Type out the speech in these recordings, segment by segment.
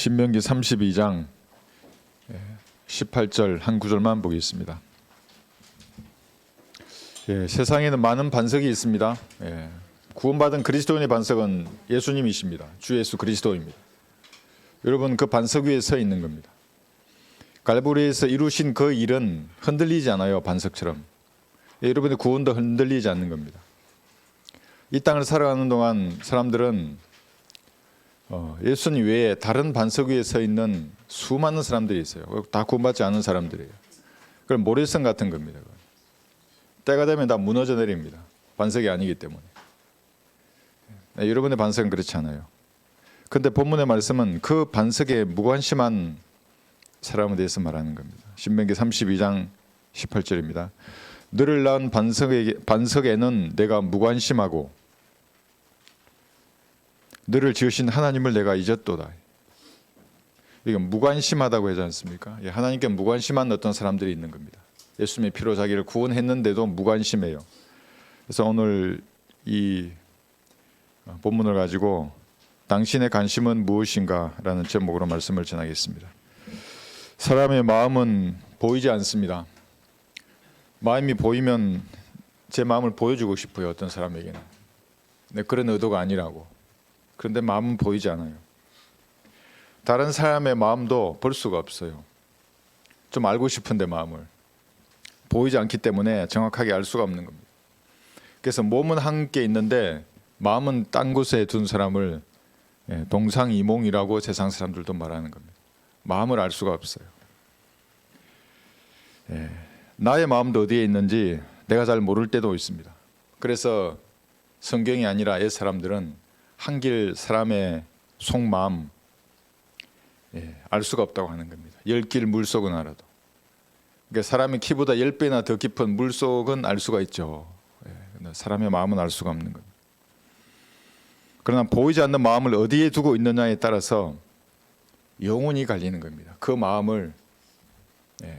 신명기 32장 18절 한 구절만 보겠습니다. 세상에는 많은 반석이 있습니다. 구원받은 그리스도인의 반석은 예수님이십니다. 주 예수 그리스도입니다. 여러분, 그 반석 위에 서 있는 겁니다. 갈보리에서 이루신 그 일은 흔들리지 않아요. 반석처럼. 여러분의 구원도 흔들리지 않는 겁니다. 이 땅을 살아가는 동안 사람들은 예수님 외에 다른 반석 위에 서 있는 수많은 사람들이 있어요. 다 구원받지 않은 사람들이에요. 그걸 모래성 같은 겁니다. 때가 되면 다 무너져 내립니다. 반석이 아니기 때문에. 여러분의 반석은 그렇지 않아요. 그런데 본문의 말씀은 그 반석에 무관심한 사람에 대해서 말하는 겁니다. 신명기 32장 18절입니다. 너를 낳은 반석에는 내가 무관심하고 너를 지으신 하나님을 내가 잊었도다. 이게 무관심하다고 하지 않습니까? 하나님께 무관심한 어떤 사람들이 있는 겁니다. 예수님의 피로 자기를 구원했는데도 무관심해요. 그래서 오늘 이 본문을 가지고 당신의 관심은 무엇인가 라는 제목으로 말씀을 전하겠습니다. 사람의 마음은 보이지 않습니다. 마음이 보이면 제 마음을 보여주고 싶어요. 어떤 사람에게는. 그런 의도가 아니라고. 그런데 마음은 보이지 않아요. 다른 사람의 마음도 볼 수가 없어요. 좀 알고 싶은데 마음을. 보이지 않기 때문에 정확하게 알 수가 없는 겁니다. 그래서 몸은 함께 있는데 마음은 딴 곳에 둔 사람을 동상이몽이라고 세상 사람들도 말하는 겁니다. 마음을 알 수가 없어요. 나의 마음도 어디에 있는지 내가 잘 모를 때도 있습니다. 그래서 성경이 아니라 옛 사람들은 한길 사람의 속마음 알 수가 없다고 하는 겁니다. 10길 물속은 알아도. 그러니까 사람의 키보다 10배나 더 깊은 물속은 알 수가 있죠. 사람의 마음은 알 수가 없는 겁니다. 그러나 보이지 않는 마음을 어디에 두고 있느냐에 따라서 영혼이 갈리는 겁니다. 그 마음을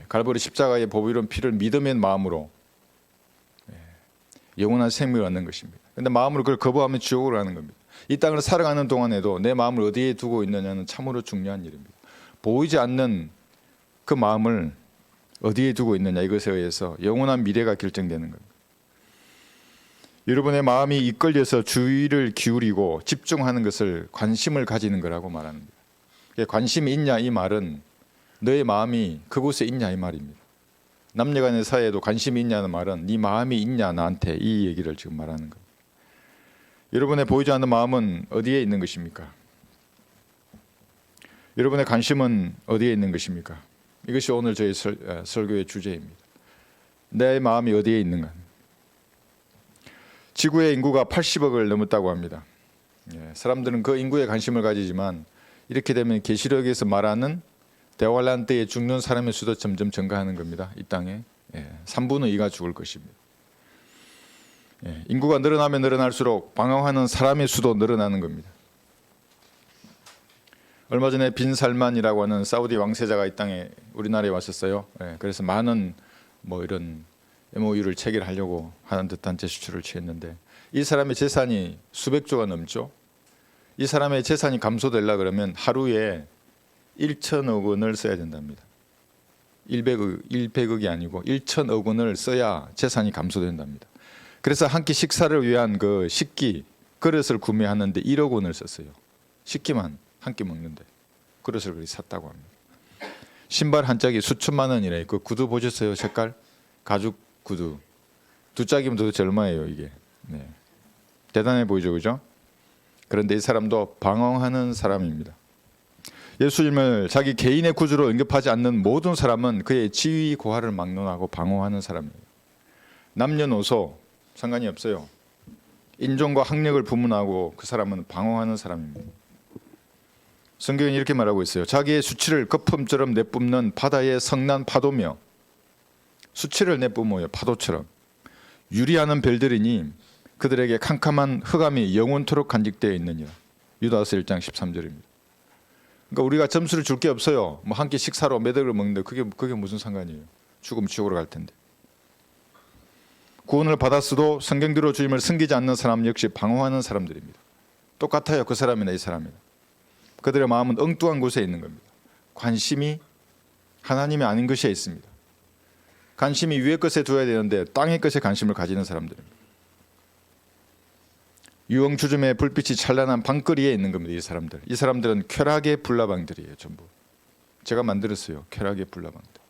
갈보리 십자가의 보배로운 피를 믿음의 마음으로 영원한 생명을 얻는 것입니다. 그런데 마음으로 그걸 거부하면 지옥으로 가는 겁니다. 이 땅을 살아가는 동안에도 내 마음을 어디에 두고 있느냐는 참으로 중요한 일입니다. 보이지 않는 그 마음을 어디에 두고 있느냐, 이것에 의해서 영원한 미래가 결정되는 겁니다. 여러분의 마음이 이끌려서 주의를 기울이고 집중하는 것을 관심을 가지는 거라고 말합니다. 관심이 있냐 이 말은 너의 마음이 그곳에 있냐 이 말입니다. 남녀간의 사이에도 관심이 있냐는 말은 네 마음이 있냐 나한테, 이 얘기를 지금 말하는 겁니다. 여러분의 보이지 않는 마음은 어디에 있는 것입니까? 여러분의 관심은 어디에 있는 것입니까? 이것이 오늘 저희 설교의 주제입니다. 내 마음이 어디에 있는가? 지구의 인구가 80억을 넘었다고 합니다. 사람들은 그 인구에 관심을 가지지만 이렇게 되면 계시록에서 말하는 대환란 때에 죽는 사람의 수도 점점 증가하는 겁니다. 이 땅에 3분의 2가 죽을 것입니다. 인구가 늘어나면 늘어날수록 방황하는 사람의 수도 늘어나는 겁니다. 얼마 전에 빈 살만이라고 하는 사우디 왕세자가 이 땅에 우리나라에 왔었어요. 그래서 많은 이런 MOU를 체결하려고 하는 듯한 제스처를 취했는데 이 사람의 재산이 수백조가 넘죠. 이 사람의 재산이 감소되려 그러면 하루에 1천억 원을 써야 된답니다. 100억이 아니고 1천억 원을 써야 재산이 감소된답니다. 그래서 한 끼 식사를 위한 그 식기 그릇을 구매하는데 1억 원을 썼어요. 식기만 한 끼 먹는데 그릇을 그렇게 샀다고 합니다. 신발 한 짝이 수천만 원이래. 그 구두 보셨어요? 색깔? 가죽 구두. 두 짝이면 도대체 얼마예요 이게? 대단해 보이죠, 그죠? 그런데 이 사람도 방황하는 사람입니다. 예수님을 자기 개인의 구주로 영접하지 않는 모든 사람은 그의 지위 고하를 막론하고 방황하는 사람입니다. 남녀노소 상관이 없어요. 인종과 학력을 분문하고 그 사람은 방황하는 사람입니다. 성경은 이렇게 말하고 있어요. 자기의 수치를 거품처럼 내뿜는 바다의 성난 파도며, 수치를 내뿜어요. 파도처럼 유리하는 별들이니 그들에게 캄캄한 흑암이 영원토록 간직되어 있느니라. 유다서 1장 13절입니다. 그러니까 우리가 점수를 줄 게 없어요. 한 끼 식사로 몇 억을 먹는데 그게 무슨 상관이에요. 죽으면 지옥으로 갈 텐데. 구원을 받았어도 성경대로 주님을 섬기지 않는 사람 역시 방황하는 사람들입니다. 똑같아요. 그 사람이나 이 사람이나. 그들의 마음은 엉뚱한 곳에 있는 겁니다. 관심이 하나님이 아닌 것에 있습니다. 관심이 위의 것에 두어야 되는데 땅의 것에 관심을 가지는 사람들입니다. 유흥주점의 불빛이 찬란한 방거리에 있는 겁니다. 이 사람들. 이 사람들은 쾌락의 불나방들이에요. 전부. 제가 만들었어요. 쾌락의 불나방들.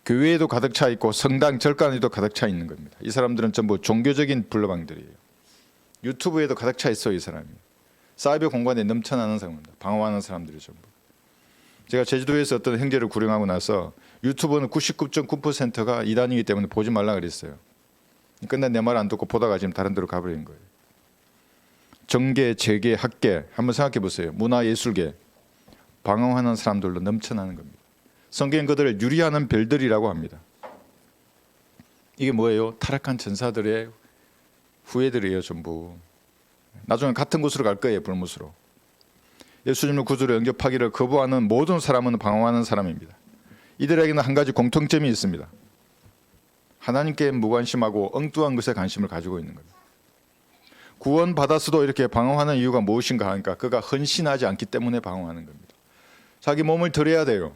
교회에도 가득 차 있고 성당 절간에도 가득 차 있는 겁니다. 이 사람들은 전부 종교적인 불나방들이에요. 유튜브에도 가득 차 있어요. 이 사람이. 사이버 공간에 넘쳐나는 사람입니다. 방황하는 사람들이 전부. 제가 제주도에서 어떤 형제를 구령하고 나서 유튜브는 99.9%가 이단이기 때문에 보지 말라 그랬어요. 근데 내 말 안 듣고 보다가 지금 다른 데로 가버린 거예요. 정계, 재계, 학계 한번 생각해 보세요. 문화예술계 방황하는 사람들로 넘쳐나는 겁니다. 성경 그들을 유리하는 별들이라고 합니다. 이게 뭐예요? 타락한 전사들의 후예들이에요. 전부. 나중에 같은 곳으로 갈 거예요. 불못으로. 예수님을 구주로 영접하기를 거부하는 모든 사람은 방황하는 사람입니다. 이들에게는 한 가지 공통점이 있습니다. 하나님께 무관심하고 엉뚱한 것에 관심을 가지고 있는 겁니다. 구원받았어도 이렇게 방황하는 이유가 무엇인가 하니까 그가 헌신하지 않기 때문에 방황하는 겁니다. 자기 몸을 드려야 돼요.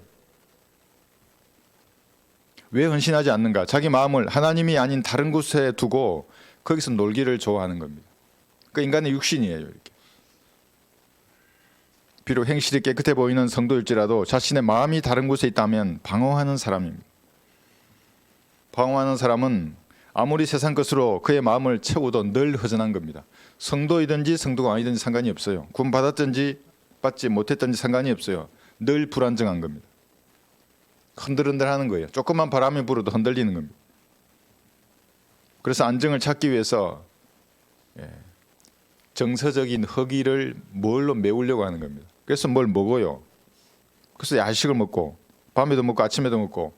왜 헌신하지 않는가? 자기 마음을 하나님이 아닌 다른 곳에 두고 거기서 놀기를 좋아하는 겁니다. 그 인간의 육신이에요. 이렇게. 비록 행실이 깨끗해 보이는 성도일지라도 자신의 마음이 다른 곳에 있다면 방황하는 사람입니다. 방황하는 사람은 아무리 세상 것으로 그의 마음을 채워도 늘 허전한 겁니다. 성도이든지 성도가 아니든지 상관이 없어요. 구원 받았든지 받지 못했든지 상관이 없어요. 늘 불안정한 겁니다. 흔들흔들하는 거예요. 조금만 바람이 불어도 흔들리는 겁니다. 그래서 안정을 찾기 위해서 정서적인 허기를 뭘로 메우려고 하는 겁니다. 그래서 뭘 먹어요. 그래서 야식을 먹고 밤에도 먹고 아침에도 먹고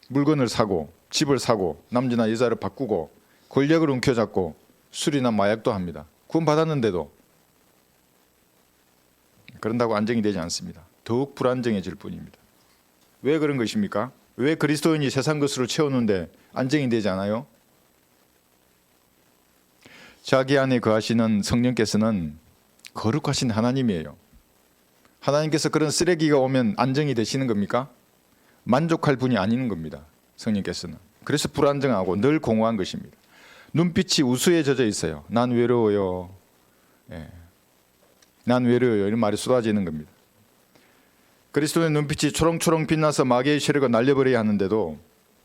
물건을 사고 집을 사고 남자나 여자를 바꾸고 권력을 움켜잡고 술이나 마약도 합니다. 구원 받았는데도 그런다고 안정이 되지 않습니다. 더욱 불안정해질 뿐입니다. 왜 그런 것입니까? 왜 그리스도인이 세상 것으로 채우는데 안정이 되지 않아요? 자기 안에 거하시는 성령께서는 거룩하신 하나님이에요. 하나님께서 그런 쓰레기가 오면 안정이 되시는 겁니까? 만족할 분이 아닌 겁니다. 성령께서는. 그래서 불안정하고 늘 공허한 것입니다. 눈빛이 우수에 젖어 있어요. 난 외로워요. 난 외로워요. 이런 말이 쏟아지는 겁니다. 그리스도의 눈빛이 초롱초롱 빛나서 마귀의 세력을 날려버려야 하는데도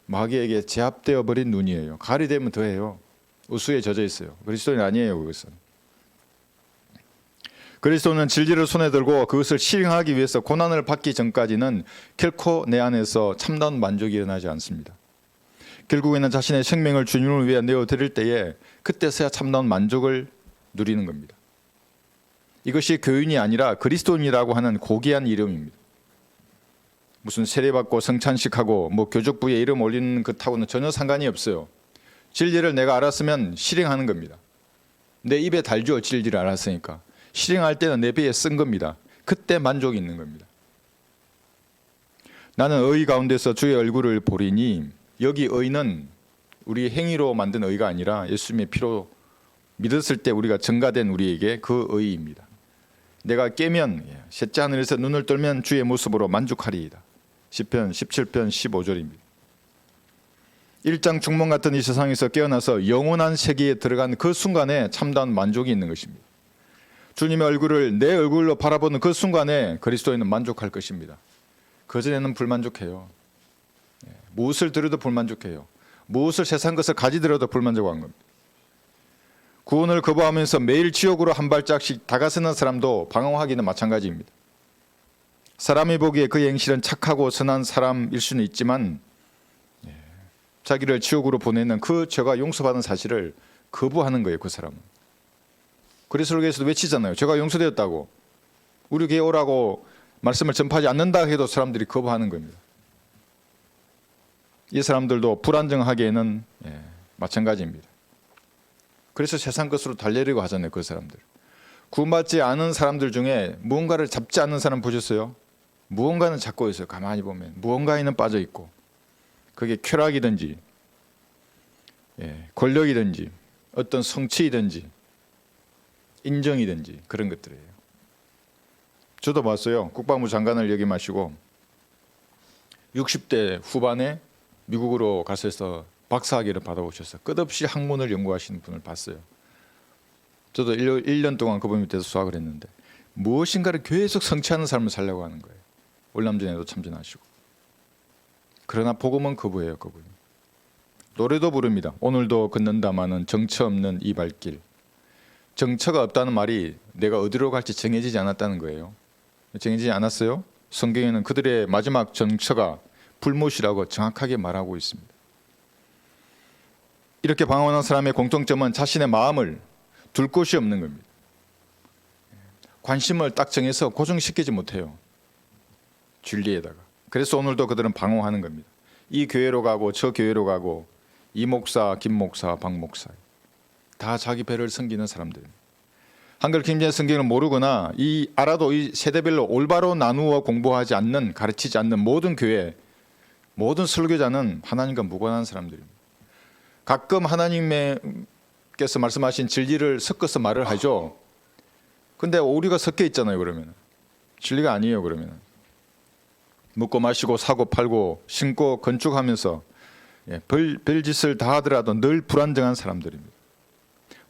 마귀에게 제압되어 버린 눈이에요. 가을이 되면 더해요. 우수에 젖어 있어요. 그리스도는 아니에요. 그것은. 그리스도는 진리를 손에 들고 그것을 실행하기 위해서 고난을 받기 전까지는 결코 내 안에서 참다운 만족이 일어나지 않습니다. 결국에는 자신의 생명을 주님을 위해 내어드릴 때에 그때서야 참다운 만족을 누리는 겁니다. 이것이 교인이 아니라 그리스도인이라고 하는 고귀한 이름입니다. 무슨 세례받고 성찬식하고 교족부에 이름 올리는 것하고는 전혀 상관이 없어요. 진리를 내가 알았으면 실행하는 겁니다. 내 입에 달죠. 진리를 알았으니까. 실행할 때는 내 배에 쓴 겁니다. 그때 만족이 있는 겁니다. 나는 의의 가운데서 주의 얼굴을 보리니, 여기 의는 우리 행위로 만든 의가 아니라 예수님의 피로 믿었을 때 우리가 증가된 우리에게 그 의입니다. 내가 깨면 셋째 하늘에서 눈을 떨면 주의 모습으로 만족하리이다. 시편 17편 15절입니다. 일장 중몽 같은 이 세상에서 깨어나서 영원한 세계에 들어간 그 순간에 참다운 만족이 있는 것입니다. 주님의 얼굴을 내 얼굴로 바라보는 그 순간에 그리스도인은 만족할 것입니다. 그전에는 불만족해요. 무엇을 들어도 불만족해요. 무엇을 세상 것을 가지더라도 불만족한 겁니다. 구원을 거부하면서 매일 지옥으로 한 발짝씩 다가서는 사람도 방황하기는 마찬가지입니다. 사람이 보기에 그의 행실은 착하고 선한 사람일 수는 있지만 자기를 지옥으로 보내는 그 죄가 용서받은 사실을 거부하는 거예요. 그 사람은. 그리스도께서도 외치잖아요. 죄가 용서되었다고. 우리 교회 오라고 말씀을 전파하지 않는다 해도 사람들이 거부하는 겁니다. 이 사람들도 불안정하기에는 마찬가지입니다. 그래서 세상 것으로 달려려고 하잖아요. 그 사람들. 구원받지 않은 사람들 중에 무언가를 잡지 않는 사람 보셨어요? 무언가는 잡고 있어요. 가만히 보면 무언가에는 빠져 있고, 그게 쾌락이든지 권력이든지 어떤 성취이든지 인정이든지 그런 것들이에요. 저도 봤어요. 국방부 장관을 역임하시고 60대 후반에 미국으로 가셔서 박사학위를 받아오셔서 끝없이 학문을 연구하시는 분을 봤어요. 저도 1년 동안 그분 밑에서 수학을 했는데 무엇인가를 계속 성취하는 삶을 살려고 하는 거예요. 월남전에도 참전하시고. 그러나 복음은 거부해요. 그분. 노래도 부릅니다. 오늘도 걷는다마는 정처 없는 이 발길. 정처가 없다는 말이 내가 어디로 갈지 정해지지 않았다는 거예요. 정해지지 않았어요? 성경에는 그들의 마지막 정처가 불못이라고 정확하게 말하고 있습니다. 이렇게 방황하는 사람의 공통점은 자신의 마음을 둘 곳이 없는 겁니다. 관심을 딱 정해서 고정시키지 못해요. 진리에다가. 그래서 오늘도 그들은 방황하는 겁니다. 이 교회로 가고 저 교회로 가고 이 목사, 김 목사, 박 목사 다 자기 배를 섬기는 사람들입니다. 한글 김제 성경을 모르거나 알아도 이 세대별로 올바로 나누어 공부하지 않는, 가르치지 않는 모든 교회, 모든 설교자는 하나님과 무관한 사람들입니다. 가끔 하나님께서 말씀하신 진리를 섞어서 말을 하죠. 근데 오류가 섞여 있잖아요. 그러면 진리가 아니에요. 그러면 먹고 마시고 사고 팔고 신고 건축하면서 별짓을 다 하더라도 늘 불안정한 사람들입니다.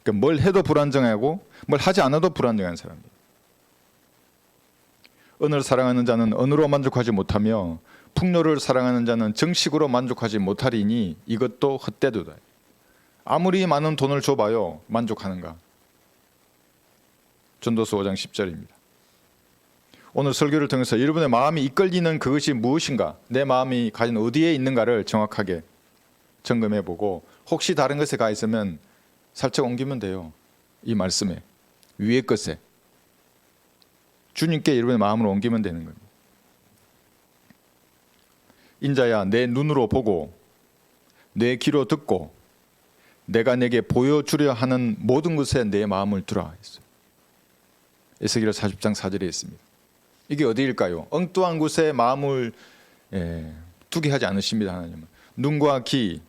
그러니까 뭘 해도 불안정하고 뭘 하지 않아도 불안정한 사람입니다. 언어를 사랑하는 자는 언어로 만족하지 못하며 풍요를 사랑하는 자는 정식으로 만족하지 못하리니 이것도 헛되도다. 아무리 많은 돈을 줘봐요. 만족하는가? 전도서 5장 10절입니다. 오늘 설교를 통해서 여러분의 마음이 이끌리는 그것이 무엇인가, 내 마음이 가진 어디에 있는가를 정확하게 점검해보고 혹시 다른 것에 가 있으면 살짝 옮기면 돼요. 이 말씀에 위의 것에 주님께 여러분의 마음을 옮기면 되는 겁니다. 인자야 내 눈으로 보고 내 귀로 듣고 내가 내게 보여주려 하는 모든 것에 내 마음을 두라 했어요. 에스겔 40장 4절에 있습니다. 이게 어디일까요? 엉뚱한 곳에 마음을 두게 하지 않으십니다. 하나님은 눈과 귀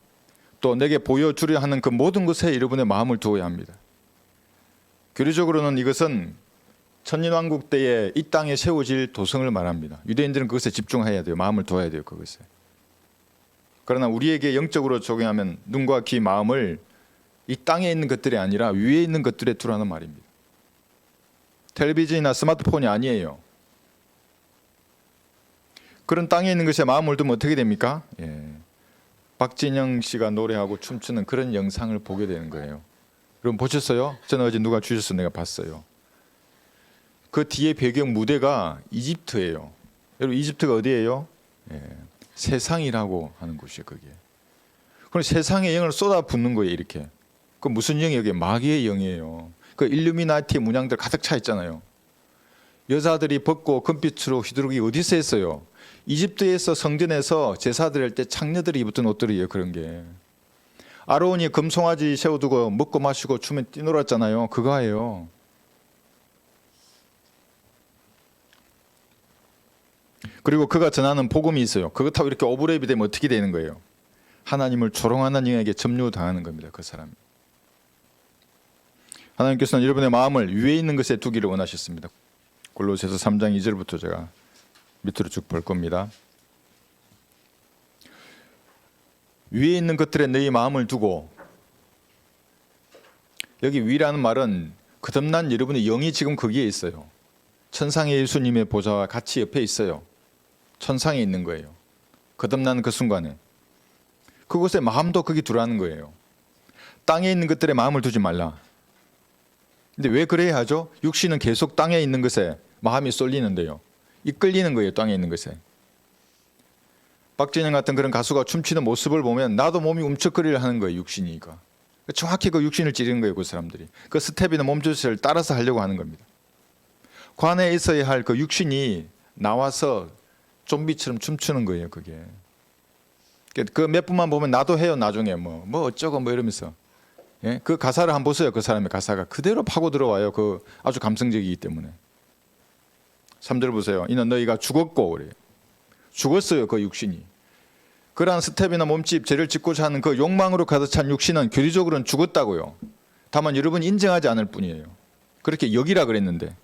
또 내게 보여주려 하는 그 모든 것에 여러분의 마음을 두어야 합니다. 교리적으로는 이것은 천년왕국 때에 이 땅에 세워질 도성을 말합니다. 유대인들은 그것에 집중해야 돼요. 마음을 두어야 돼요. 그것에. 그러나 우리에게 영적으로 적용하면 눈과 귀, 마음을 이 땅에 있는 것들이 아니라 위에 있는 것들에 두라는 말입니다. 텔레비전이나 스마트폰이 아니에요. 그런 땅에 있는 것에 마음을 두면 어떻게 됩니까? 박진영 씨가 노래하고 춤추는 그런 영상을 보게 되는 거예요. 여러분 보셨어요? 저는 어제 누가 주셔서 내가 봤어요. 그 뒤에 배경 무대가 이집트예요. 여러분 이집트가 어디예요? 세상이라고 하는 곳이에요. 거기에. 그럼 세상의 영을 쏟아붓는 거예요. 이렇게. 그 무슨 영이에요? 그게 마귀의 영이에요. 그 일루미나티 문양들 가득 차 있잖아요. 여자들이 벗고 금빛으로 휘두르기 어디서 했어요? 이집트에서 성전에서 제사 드릴 때 창녀들이 입었던 옷들이에요. 그런 게. 아론이 금송아지 세워두고 먹고 마시고 춤에 뛰놀았잖아요. 그거예요. 그리고 그가 전하는 복음이 있어요. 그거 타고 이렇게 오버랩이 되면 어떻게 되는 거예요? 하나님을 조롱하는 영에게 점유당하는 겁니다. 그 사람이. 하나님께서는 여러분의 마음을 위에 있는 것에 두기를 원하셨습니다. 골로새서 3장 2절부터 제가 밑으로 쭉 볼 겁니다. 위에 있는 것들에 너희 마음을 두고, 여기 위라는 말은 거듭난 여러분의 영이 지금 거기에 있어요. 천상의 예수님의 보좌와 같이 옆에 있어요. 천상에 있는 거예요. 거듭난 그 순간에. 그곳에 마음도 거기 두라는 거예요. 땅에 있는 것들에 마음을 두지 말라. 근데 왜 그래야 하죠? 육신은 계속 땅에 있는 것에 마음이 쏠리는데요. 이끌리는 거예요. 땅에 있는 것에. 박진영 같은 그런 가수가 춤추는 모습을 보면 나도 몸이 움츠거리려 하는 거예요. 육신이니까. 정확히 그 육신을 찌르는 거예요. 그 사람들이. 그 스텝이나 몸짓을 따라서 하려고 하는 겁니다. 관에 있어야 할 그 육신이 나와서 좀비처럼 춤추는 거예요. 그게. 그 몇 분만 보면 나도 해요. 나중에 뭐 어쩌고 뭐 이러면서. 그 가사를 한번 보세요. 그 사람의 가사가 그대로 파고 들어와요. 그 아주 감성적이기 때문에. 3절 보세요. 이는 너희가 죽었고 그래요. 죽었어요. 그 육신이. 그러한 스텝이나 몸집, 죄를 짓고자 하는 그 욕망으로 가득 찬 육신은 교리적으로는 죽었다고요. 다만 여러분이 인정하지 않을 뿐이에요. 그렇게 여기라 그랬는데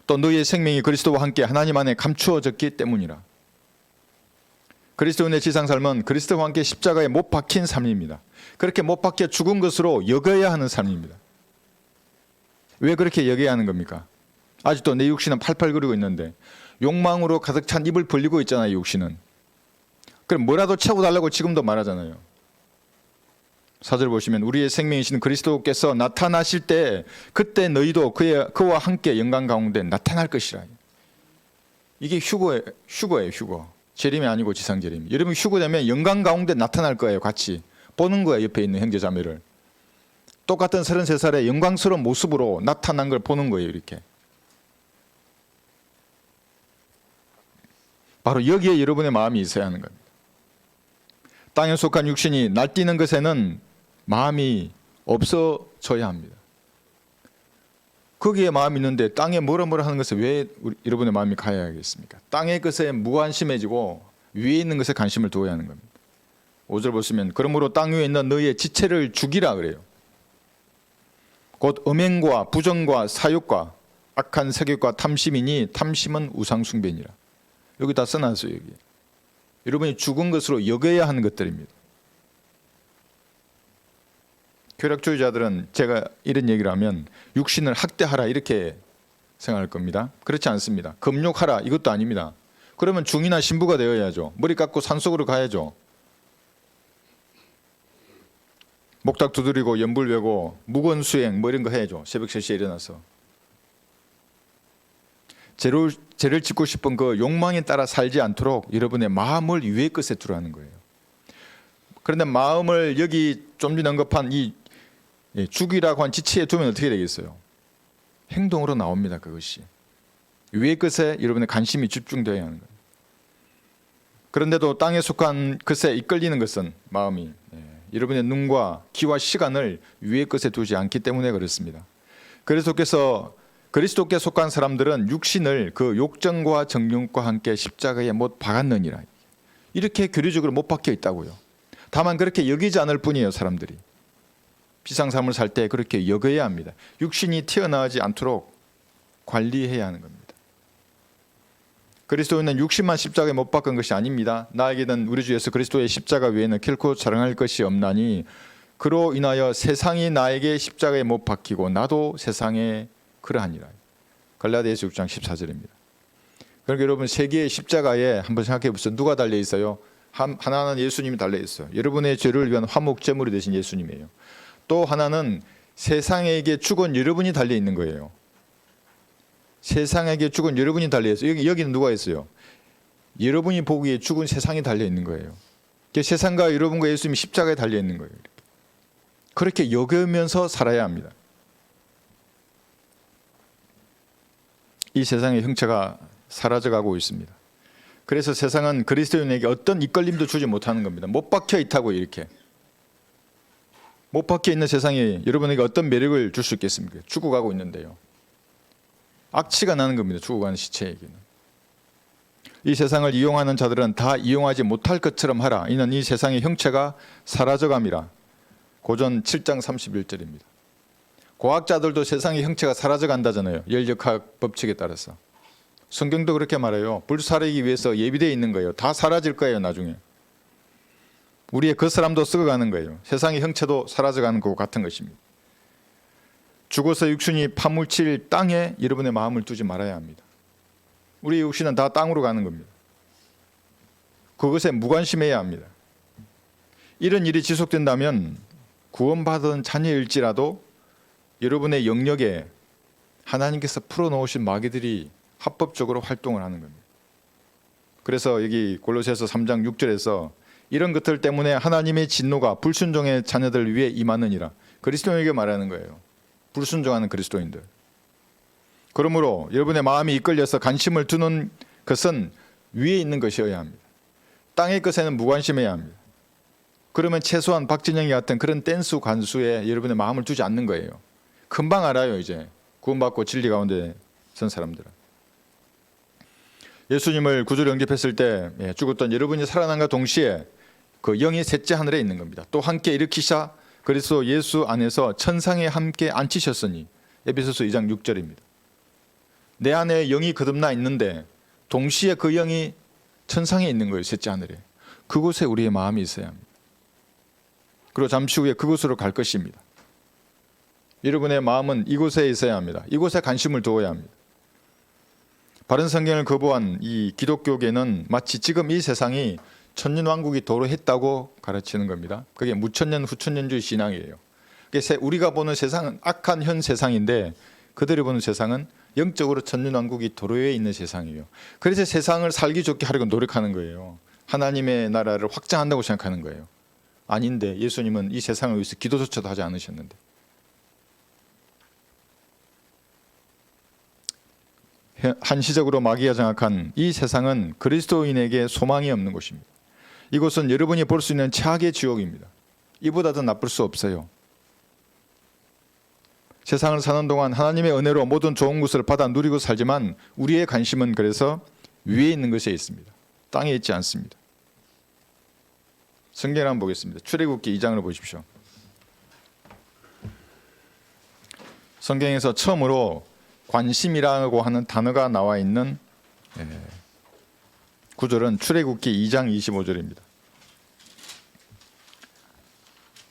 또 너희의 생명이 그리스도와 함께 하나님 안에 감추어졌기 때문이라. 그리스도인의 지상삶은 그리스도와 함께 십자가에 못 박힌 삶입니다. 그렇게 못 박혀 죽은 것으로 여겨야 하는 삶입니다. 왜 그렇게 여겨야 하는 겁니까? 아직도 내 육신은 팔팔거리고 있는데 욕망으로 가득 찬 입을 벌리고 있잖아요. 육신은. 그럼 뭐라도 채워달라고 지금도 말하잖아요. 4절 보시면 우리의 생명이신 그리스도께서 나타나실 때 그때 너희도 그와 함께 영광 가운데 나타날 것이라. 이게 휴거예요. 휴거. 재림이 아니고 지상재림. 여러분 휴거되면 영광 가운데 나타날 거예요. 같이 보는 거예요. 옆에 있는 형제 자매를. 똑같은 33살의 영광스러운 모습으로 나타난 걸 보는 거예요. 이렇게. 바로 여기에 여러분의 마음이 있어야 하는 겁니다. 땅에 속한 육신이 날뛰는 것에는 마음이 없어져야 합니다. 거기에 마음이 있는데 땅에 뭐라 하는 것에 왜 여러분의 마음이 가야겠습니까? 땅의 것에 무관심해지고 위에 있는 것에 관심을 두어야 하는 겁니다. 5절 보시면 그러므로 땅 위에 있는 너희의 지체를 죽이라 그래요. 곧 음행과 부정과 사욕과 악한 세욕과 탐심이니 탐심은 우상숭배니라. 여기 다 써놨어요. 여기. 여러분이 죽은 것으로 여겨야 하는 것들입니다. 쾌락주의자들은 제가 이런 얘기를 하면 육신을 학대하라 이렇게 생각할 겁니다. 그렇지 않습니다. 금욕하라 이것도 아닙니다. 그러면 중이나 신부가 되어야죠. 머리 깎고 산속으로 가야죠. 목탁 두드리고 연불 외고 무건 수행 뭐 이런 거 해야죠. 새벽 3시에 일어나서. 죄를 짓고 싶은 그 욕망에 따라 살지 않도록 여러분의 마음을 위의 것에 두라는 거예요. 그런데 마음을 여기 좀 전에 언급한 이 죽이라고 한 지체에 두면 어떻게 되겠어요? 행동으로 나옵니다. 그것이. 위의 것에 여러분의 관심이 집중되어야 하는 거예요. 그런데도 땅에 속한 것에 이끌리는 것은 마음이 여러분의 눈과 귀와 시간을 위의 것에 두지 않기 때문에 그렇습니다. 그리스도께 속한 사람들은 육신을 그 욕정과 정욕과 함께 십자가에 못 박았느니라. 이렇게 교리적으로 못 박혀 있다고요. 다만 그렇게 여기지 않을 뿐이에요. 사람들이. 비상삶을 살 때 그렇게 여겨야 합니다. 육신이 튀어나오지 않도록 관리해야 하는 겁니다. 그리스도인은 육신만 십자가에 못 박은 것이 아닙니다. 나에게는 우리 주 예수 그리스도의 십자가 외에는 결코 자랑할 것이 없나니 그로 인하여 세상이 나에게 십자가에 못 박히고 나도 세상에 그러하니라. 갈라디아서 6장 14절입니다. 그러니까 여러분 세계의 십자가에 한번 생각해 보세요. 누가 달려 있어요? 하나는 예수님이 달려 있어요. 여러분의 죄를 위한 화목 제물이 되신 예수님이에요. 또 하나는 세상에게 죽은 여러분이 달려 있는 거예요. 세상에게 죽은 여러분이 달려 있어요. 여기는 누가 있어요? 여러분이 보기에 죽은 세상이 달려 있는 거예요. 세상과 여러분과 예수님이 십자가에 달려 있는 거예요. 그렇게 여기면서 살아야 합니다. 이 세상의 형체가 사라져가고 있습니다. 그래서 세상은 그리스도인에게 어떤 이끌림도 주지 못하는 겁니다. 못 박혀 있다고 이렇게. 못 박혀 있는 세상이 여러분에게 어떤 매력을 줄 수 있겠습니까? 죽어가고 있는데요. 악취가 나는 겁니다. 죽어가는 시체에게는. 이 세상을 이용하는 자들은 다 이용하지 못할 것처럼 하라. 이는 이 세상의 형체가 사라져감이라. 고전 7장 31절입니다. 과학자들도 세상의 형체가 사라져간다잖아요. 열역학 법칙에 따라서. 성경도 그렇게 말해요. 불사르기 위해서 예비되어 있는 거예요. 다 사라질 거예요. 나중에. 우리의 그 사람도 썩어가는 거예요. 세상의 형체도 사라져가는 것 같은 것입니다. 죽어서 육신이 파묻힐 땅에 여러분의 마음을 두지 말아야 합니다. 우리 육신은 다 땅으로 가는 겁니다. 그것에 무관심해야 합니다. 이런 일이 지속된다면 구원받은 자녀일지라도 여러분의 영역에 하나님께서 풀어놓으신 마귀들이 합법적으로 활동을 하는 겁니다. 그래서 여기 골로새서 3장 6절에서 이런 것들 때문에 하나님의 진노가 불순종의 자녀들 위에 임하느니라. 그리스도인에게 말하는 거예요. 불순종하는 그리스도인들. 그러므로 여러분의 마음이 이끌려서 관심을 두는 것은 위에 있는 것이어야 합니다. 땅의 것에는 무관심해야 합니다. 그러면 최소한 박진영이 같은 그런 댄스 관수에 여러분의 마음을 두지 않는 거예요. 금방 알아요. 이제 구원받고 진리 가운데 선 사람들은. 예수님을 구주로 영접했을 때 죽었던 여러분이 살아난과 동시에 그 영이 셋째 하늘에 있는 겁니다. 또 함께 일으키사 그리스도 예수 안에서 천상에 함께 앉히셨으니 에베소서 2장 6절입니다. 내 안에 영이 거듭나 있는데 동시에 그 영이 천상에 있는 거예요. 셋째 하늘에. 그곳에 우리의 마음이 있어야 합니다. 그리고 잠시 후에 그곳으로 갈 것입니다. 여러분의 마음은 이곳에 있어야 합니다. 이곳에 관심을 두어야 합니다. 바른 성경을 거부한 이 기독교계는 마치 지금 이 세상이 천년왕국이 도래했다고 가르치는 겁니다. 그게 무천년 후천년주의 신앙이에요. 우리가 보는 세상은 악한 현 세상인데 그들이 보는 세상은 영적으로 천년왕국이 도래해 있는 세상이에요. 그래서 세상을 살기 좋게 하려고 노력하는 거예요. 하나님의 나라를 확장한다고 생각하는 거예요. 아닌데 예수님은 이 세상을 위해서 기도조차도 하지 않으셨는데. 한시적으로 마귀가 장악한 이 세상은 그리스도인에게 소망이 없는 곳입니다. 이곳은 여러분이 볼 수 있는 최악의 지옥입니다. 이보다 더 나쁠 수 없어요. 세상을 사는 동안 하나님의 은혜로 모든 좋은 것을 받아 누리고 살지만 우리의 관심은 그래서 위에 있는 것에 있습니다. 땅에 있지 않습니다. 성경을 한번 보겠습니다. 출애굽기 2장을 보십시오. 성경에서 처음으로 관심이라고 하는 단어가 나와 있는 구절은 출애굽기 2장 25절입니다.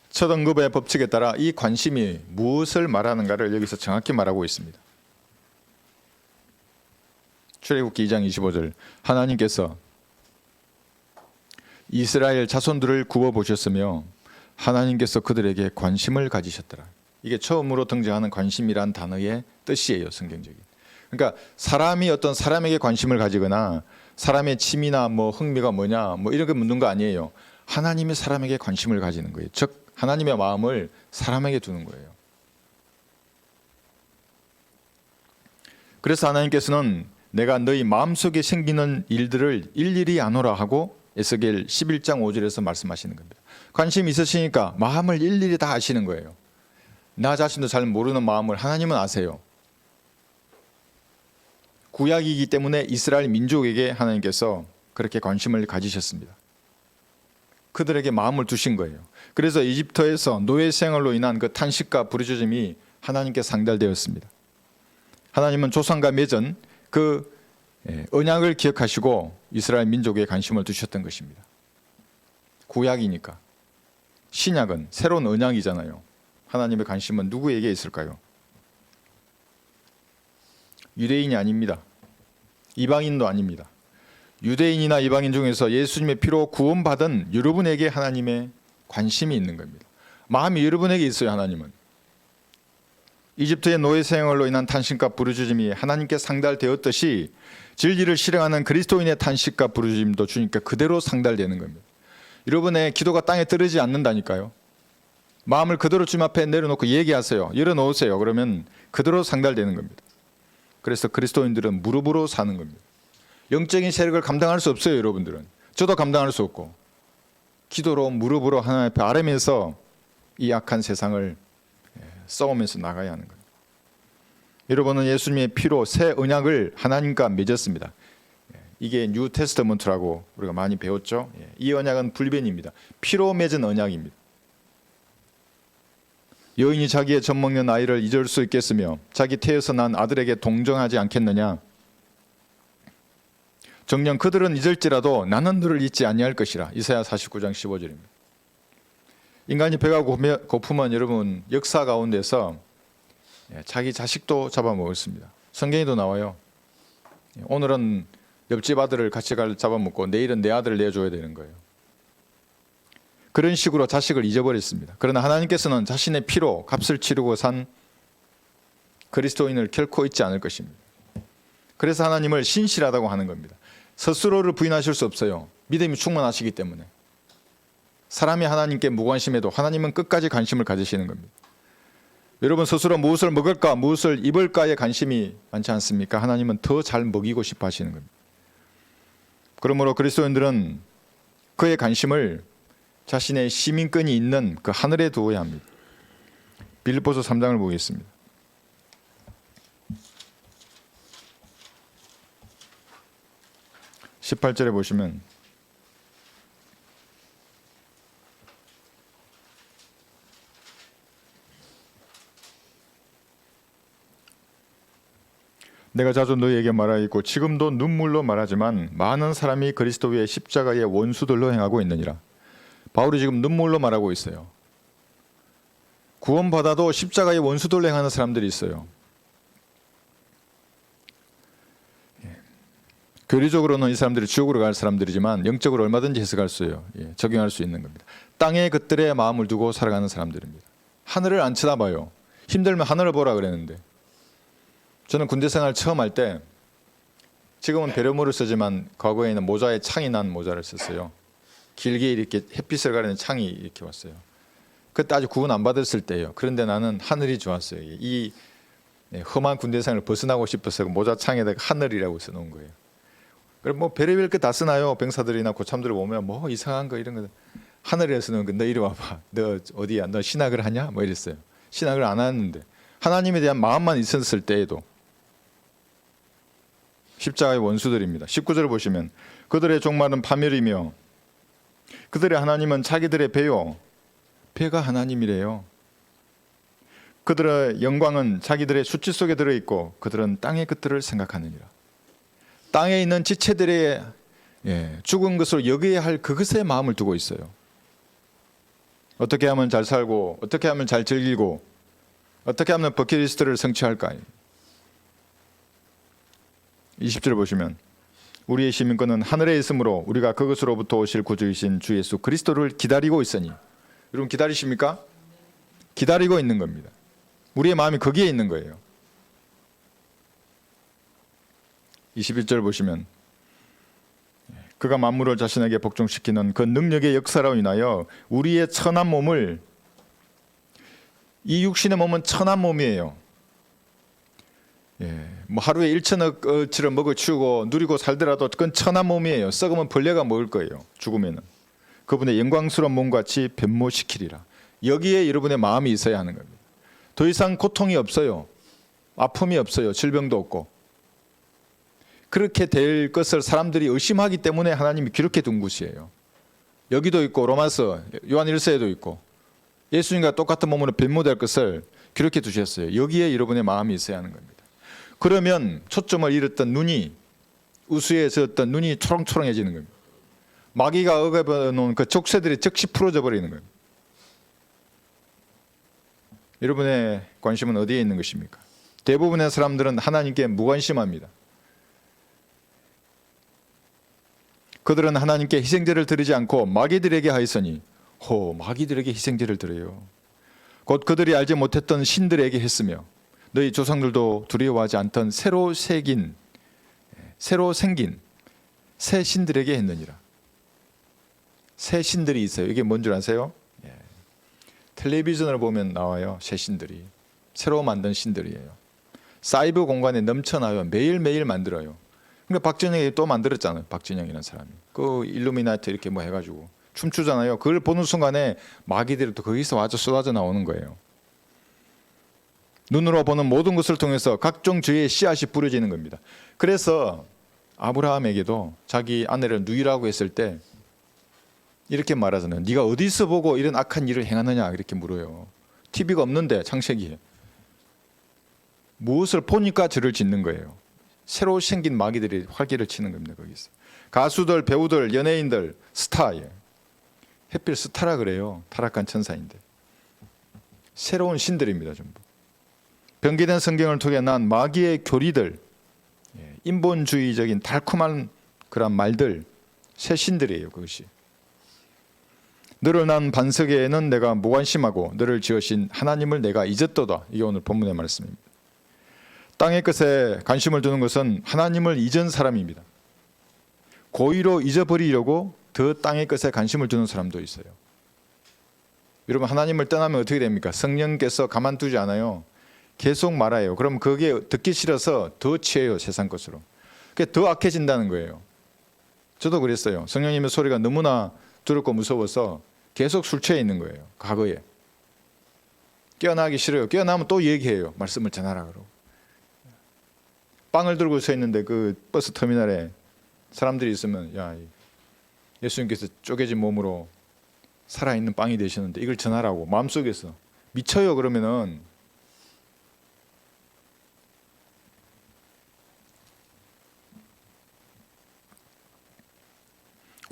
첫 언급의 법칙에 따라 이 관심이 무엇을 말하는가를 여기서 정확히 말하고 있습니다. 출애굽기 2장 25절 하나님께서 이스라엘 자손들을 구워보셨으며 하나님께서 그들에게 관심을 가지셨더라. 이게 처음으로 등장하는 관심이란 단어의 뜻이에요. 성경적인. 그러니까 사람이 어떤 사람에게 관심을 가지거나 사람의 취미나 흥미가 뭐냐 이런 거 묻는 거 아니에요. 하나님이 사람에게 관심을 가지는 거예요. 즉 하나님의 마음을 사람에게 두는 거예요. 그래서 하나님께서는 내가 너희 마음속에 생기는 일들을 일일이 아노라 하고 에스겔 11장 5절에서 말씀하시는 겁니다. 관심이 있으시니까 마음을 일일이 다 아시는 거예요. 나 자신도 잘 모르는 마음을 하나님은 아세요. 구약이기 때문에 이스라엘 민족에게 하나님께서 그렇게 관심을 가지셨습니다. 그들에게 마음을 두신 거예요. 그래서 이집트에서 노예 생활로 인한 그 탄식과 부르짖음이 하나님께 상달되었습니다. 하나님은 조상과 맺은 그 언약을 기억하시고 이스라엘 민족에 관심을 두셨던 것입니다. 구약이니까. 신약은 새로운 언약이잖아요. 하나님의 관심은 누구에게 있을까요? 유대인이 아닙니다. 이방인도 아닙니다. 유대인이나 이방인 중에서 예수님의 피로 구원받은 여러분에게 하나님의 관심이 있는 겁니다. 마음이 여러분에게 있어요. 하나님은. 이집트의 노예 생활로 인한 탄식과 부르짖음이 하나님께 상달되었듯이 진리를 실행하는 그리스도인의 탄식과 부르짖음도 주님께 그대로 상달되는 겁니다. 여러분의 기도가 땅에 떨어지지 않는다니까요. 마음을 그대로 주님 앞에 내려놓고 얘기하세요. 열어놓으세요. 그러면 그대로 상달되는 겁니다. 그래서 그리스도인들은 무릎으로 사는 겁니다. 영적인 세력을 감당할 수 없어요. 여러분들은. 저도 감당할 수 없고 기도로 무릎으로 하나님 앞에 아뢰면서 이 악한 세상을 싸우면서 나가야 하는 거예요. 여러분은 예수님의 피로 새 언약을 하나님과 맺었습니다. 이게 뉴 테스터먼트라고 우리가 많이 배웠죠. 이 언약은 불변입니다. 피로 맺은 언약입니다. 여인이 자기의 젖먹는 아이를 잊을 수 있겠으며 자기 태에서 난 아들에게 동정하지 않겠느냐. 정녕 그들은 잊을지라도 나는 너를 잊지 아니할 것이라. 이사야 49장 15절입니다. 인간이 배가 고프면 여러분 역사 가운데서 자기 자식도 잡아먹었습니다. 성경에도 나와요. 오늘은 옆집 아들을 같이 잡아먹고 내일은 내 아들을 내줘야 되는 거예요. 그런 식으로 자식을 잊어버렸습니다. 그러나 하나님께서는 자신의 피로 값을 치르고 산 그리스도인을 결코 잊지 않을 것입니다. 그래서 하나님을 신실하다고 하는 겁니다. 스스로를 부인하실 수 없어요. 믿음이 충만하시기 때문에. 사람이 하나님께 무관심해도 하나님은 끝까지 관심을 가지시는 겁니다. 여러분 스스로 무엇을 먹을까 무엇을 입을까에 관심이 많지 않습니까? 하나님은 더 잘 먹이고 싶어 하시는 겁니다. 그러므로 그리스도인들은 그의 관심을 자신의 시민권이 있는 그 하늘에 두어야 합니다. 빌립보서 3장을 보겠습니다. (18절에) 보시면 내가 자주 너희에게 말하였고 지금도 눈물로 말하지만 많은 사람이 그리스도 위에 십자가의 원수들로 행하고 있느니라. 바울이 지금 눈물로 말하고 있어요. 구원받아도 십자가의 원수들로 행하는 사람들이 있어요. 교리적으로는 이 사람들이 지옥으로 갈 사람들이지만 영적으로 얼마든지 해석할 수 있어요. 적용할 수 있는 겁니다. 땅에 그들의 마음을 두고 살아가는 사람들입니다. 하늘을 안 쳐다봐요. 힘들면 하늘을 보라 그랬는데, 저는 군대 생활 처음 할 때, 지금은 배려물을 쓰지만 과거에는 모자에 창이 난 모자를 썼어요. 길게 이렇게 햇빛을 가리는 창이 이렇게 왔어요. 그때 아직 구원 안 받았을 때예요. 그런데 나는 하늘이 좋았어요. 이 험한 군대 생활을 벗어나고 싶어서 모자 창에다가 하늘이라고 써놓은 거예요. 그럼 뭐 별의별 거 다 쓰나요? 병사들이나 고참들을 보면 뭐 이상한 거 이런 거 하늘에 쓰는 거. 너 이리 와봐. 너 어디야? 너 신학을 하냐? 뭐 이랬어요. 신학을 안 하는데 하나님에 대한 마음만 있었을 때에도 십자가의 원수들입니다. 19절 보시면 그들의 종말은 파멸이며 그들의 하나님은 자기들의 배요. 배가 하나님이래요. 그들의 영광은 자기들의 수치 속에 들어있고 그들은 땅의 것들을 생각하느니라. 땅에 있는 지체들의 죽은 것으로 여겨야 할 그것에 마음을 두고 있어요. 어떻게 하면 잘 살고 어떻게 하면 잘 즐기고 어떻게 하면 버킷리스트를 성취할까. 20절 보시면 우리의 시민권은 하늘에 있으므로 우리가 그것으로부터 오실 구주이신 주 예수 그리스도를 기다리고 있으니. 여러분 기다리십니까? 기다리고 있는 겁니다. 우리의 마음이 거기에 있는 거예요. 21절 보시면 그가 만물을 자신에게 복종시키는 그 능력의 역사로 인하여 우리의 천한 몸을, 이 육신의 몸은 천한 몸이에요. 뭐 하루에 1천억어치를 먹어치우고 누리고 살더라도 그건 천한 몸이에요. 썩으면 벌레가 먹을 거예요. 죽으면은. 그분의 영광스러운 몸같이 변모시키리라. 여기에 여러분의 마음이 있어야 하는 겁니다. 더 이상 고통이 없어요. 아픔이 없어요. 질병도 없고. 그렇게 될 것을 사람들이 의심하기 때문에 하나님이 기록해 둔 곳이에요. 여기도 있고 로마서 요한 1서에도 있고 예수님과 똑같은 몸으로 변모될 것을 기록해 두셨어요. 여기에 여러분의 마음이 있어야 하는 겁니다. 그러면 초점을 잃었던 눈이, 우수에 졌던 눈이 초롱초롱해지는 겁니다. 마귀가 억압해놓은 그 족쇄들이 즉시 풀어져 버리는 겁니다. 여러분의 관심은 어디에 있는 것입니까? 대부분의 사람들은 하나님께 무관심합니다. 그들은 하나님께 희생제를 드리지 않고 마귀들에게 하였으니, 마귀들에게 희생제를 드려요. 곧 그들이 알지 못했던 신들에게 했으며 너희 조상들도 두려워하지 않던 새로 생긴 새 신들에게 했느니라. 새 신들이 있어요. 이게 뭔 줄 아세요? 텔레비전을 보면 나와요. 새 신들이. 새로 만든 신들이에요. 사이버 공간에 넘쳐나요. 매일매일 만들어요. 그러니까 박진영이 또 만들었잖아요. 박진영이라는 사람이. 그 일루미나티 이렇게 뭐 해가지고 춤추잖아요. 그걸 보는 순간에 마귀들이 또 거기서 와서 쏟아져 나오는 거예요. 눈으로 보는 모든 것을 통해서 각종 죄의 씨앗이 뿌려지는 겁니다. 그래서 아브라함에게도 자기 아내를 누이라고 했을 때 이렇게 말하잖아요. 네가 어디서 보고 이런 악한 일을 행하느냐 이렇게 물어요. TV가 없는데 창세기에. 무엇을 보니까 죄를 짓는 거예요. 새로 생긴 마귀들이 활기를 치는 겁니다. 거기서. 가수들, 배우들, 연예인들, 스타예요. 햇빛 스타라 그래요. 타락한 천사인데. 새로운 신들입니다. 전부. 변기된 성경을 통해 난 마귀의 교리들, 인본주의적인 달콤한 그런 말들, 새 신들이에요. 그것이. 너를 난 반석에는 내가 무관심하고 너를 지으신 하나님을 내가 잊었도다. 이게 오늘 본문의 말씀입니다. 땅의 것에 관심을 두는 것은 하나님을 잊은 사람입니다. 고의로 잊어버리려고 더 땅의 것에 관심을 두는 사람도 있어요. 여러분 하나님을 떠나면 어떻게 됩니까? 성령께서 가만두지 않아요. 계속 말아요. 그럼 그게 듣기 싫어서 더 취해요. 세상 것으로. 그게 더 악해진다는 거예요. 저도 그랬어요. 성령님의 소리가 너무나 두렵고 무서워서 계속 술 취해 있는 거예요. 과거에. 깨어나기 싫어요. 깨어나면 또 얘기해요. 말씀을 전하라 그러고. 빵을 들고 서 있는데 그 버스 터미널에 사람들이 있으면 야, 예수님께서 쪼개진 몸으로 살아있는 빵이 되셨는데 이걸 전하라고 마음속에서 미쳐요. 그러면은